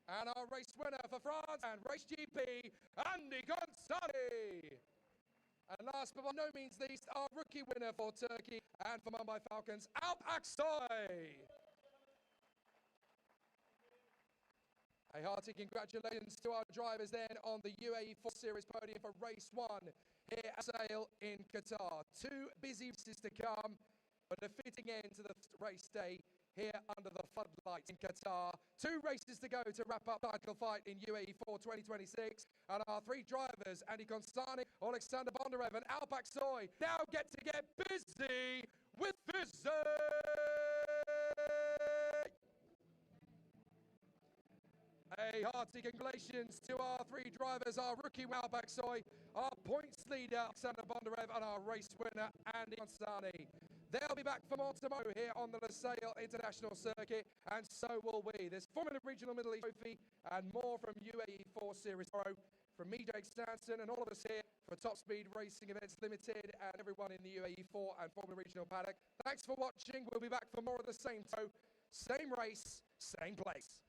And our race winner for France and Race GP, Andy Gonzalez. And last but by no means least, our rookie winner for Turkey and for my Falcons, Alpak Soy. A hearty congratulations to our drivers then on the UAE4 Series podium for race 1 here at Sale in Qatar. 2 busy races to come, but a fitting end to the race day here under the floodlights in Qatar. 2 races to go to wrap up the title fight in UAE4 2026. And our 3 drivers, Andy Gonzalez, Alexander Bondarev and Alpak Soy, now get to get busy with busy. A hearty congratulations to our 3 drivers, our rookie Alpak Soy, our points leader Alexander Bondarev, and our race winner Andy Gonzalez. They'll be back for more tomorrow here on the Lusail International Circuit, and so will we. There's Formula Regional Middle East Trophy and more from UAE4 Series tomorrow. From me, Jake Stanton, and all of us here for Top Speed Racing Events Limited and everyone in the UAE4 and Formula Regional paddock. Thanks for watching. We'll be back for more of the same. So, same race, same place.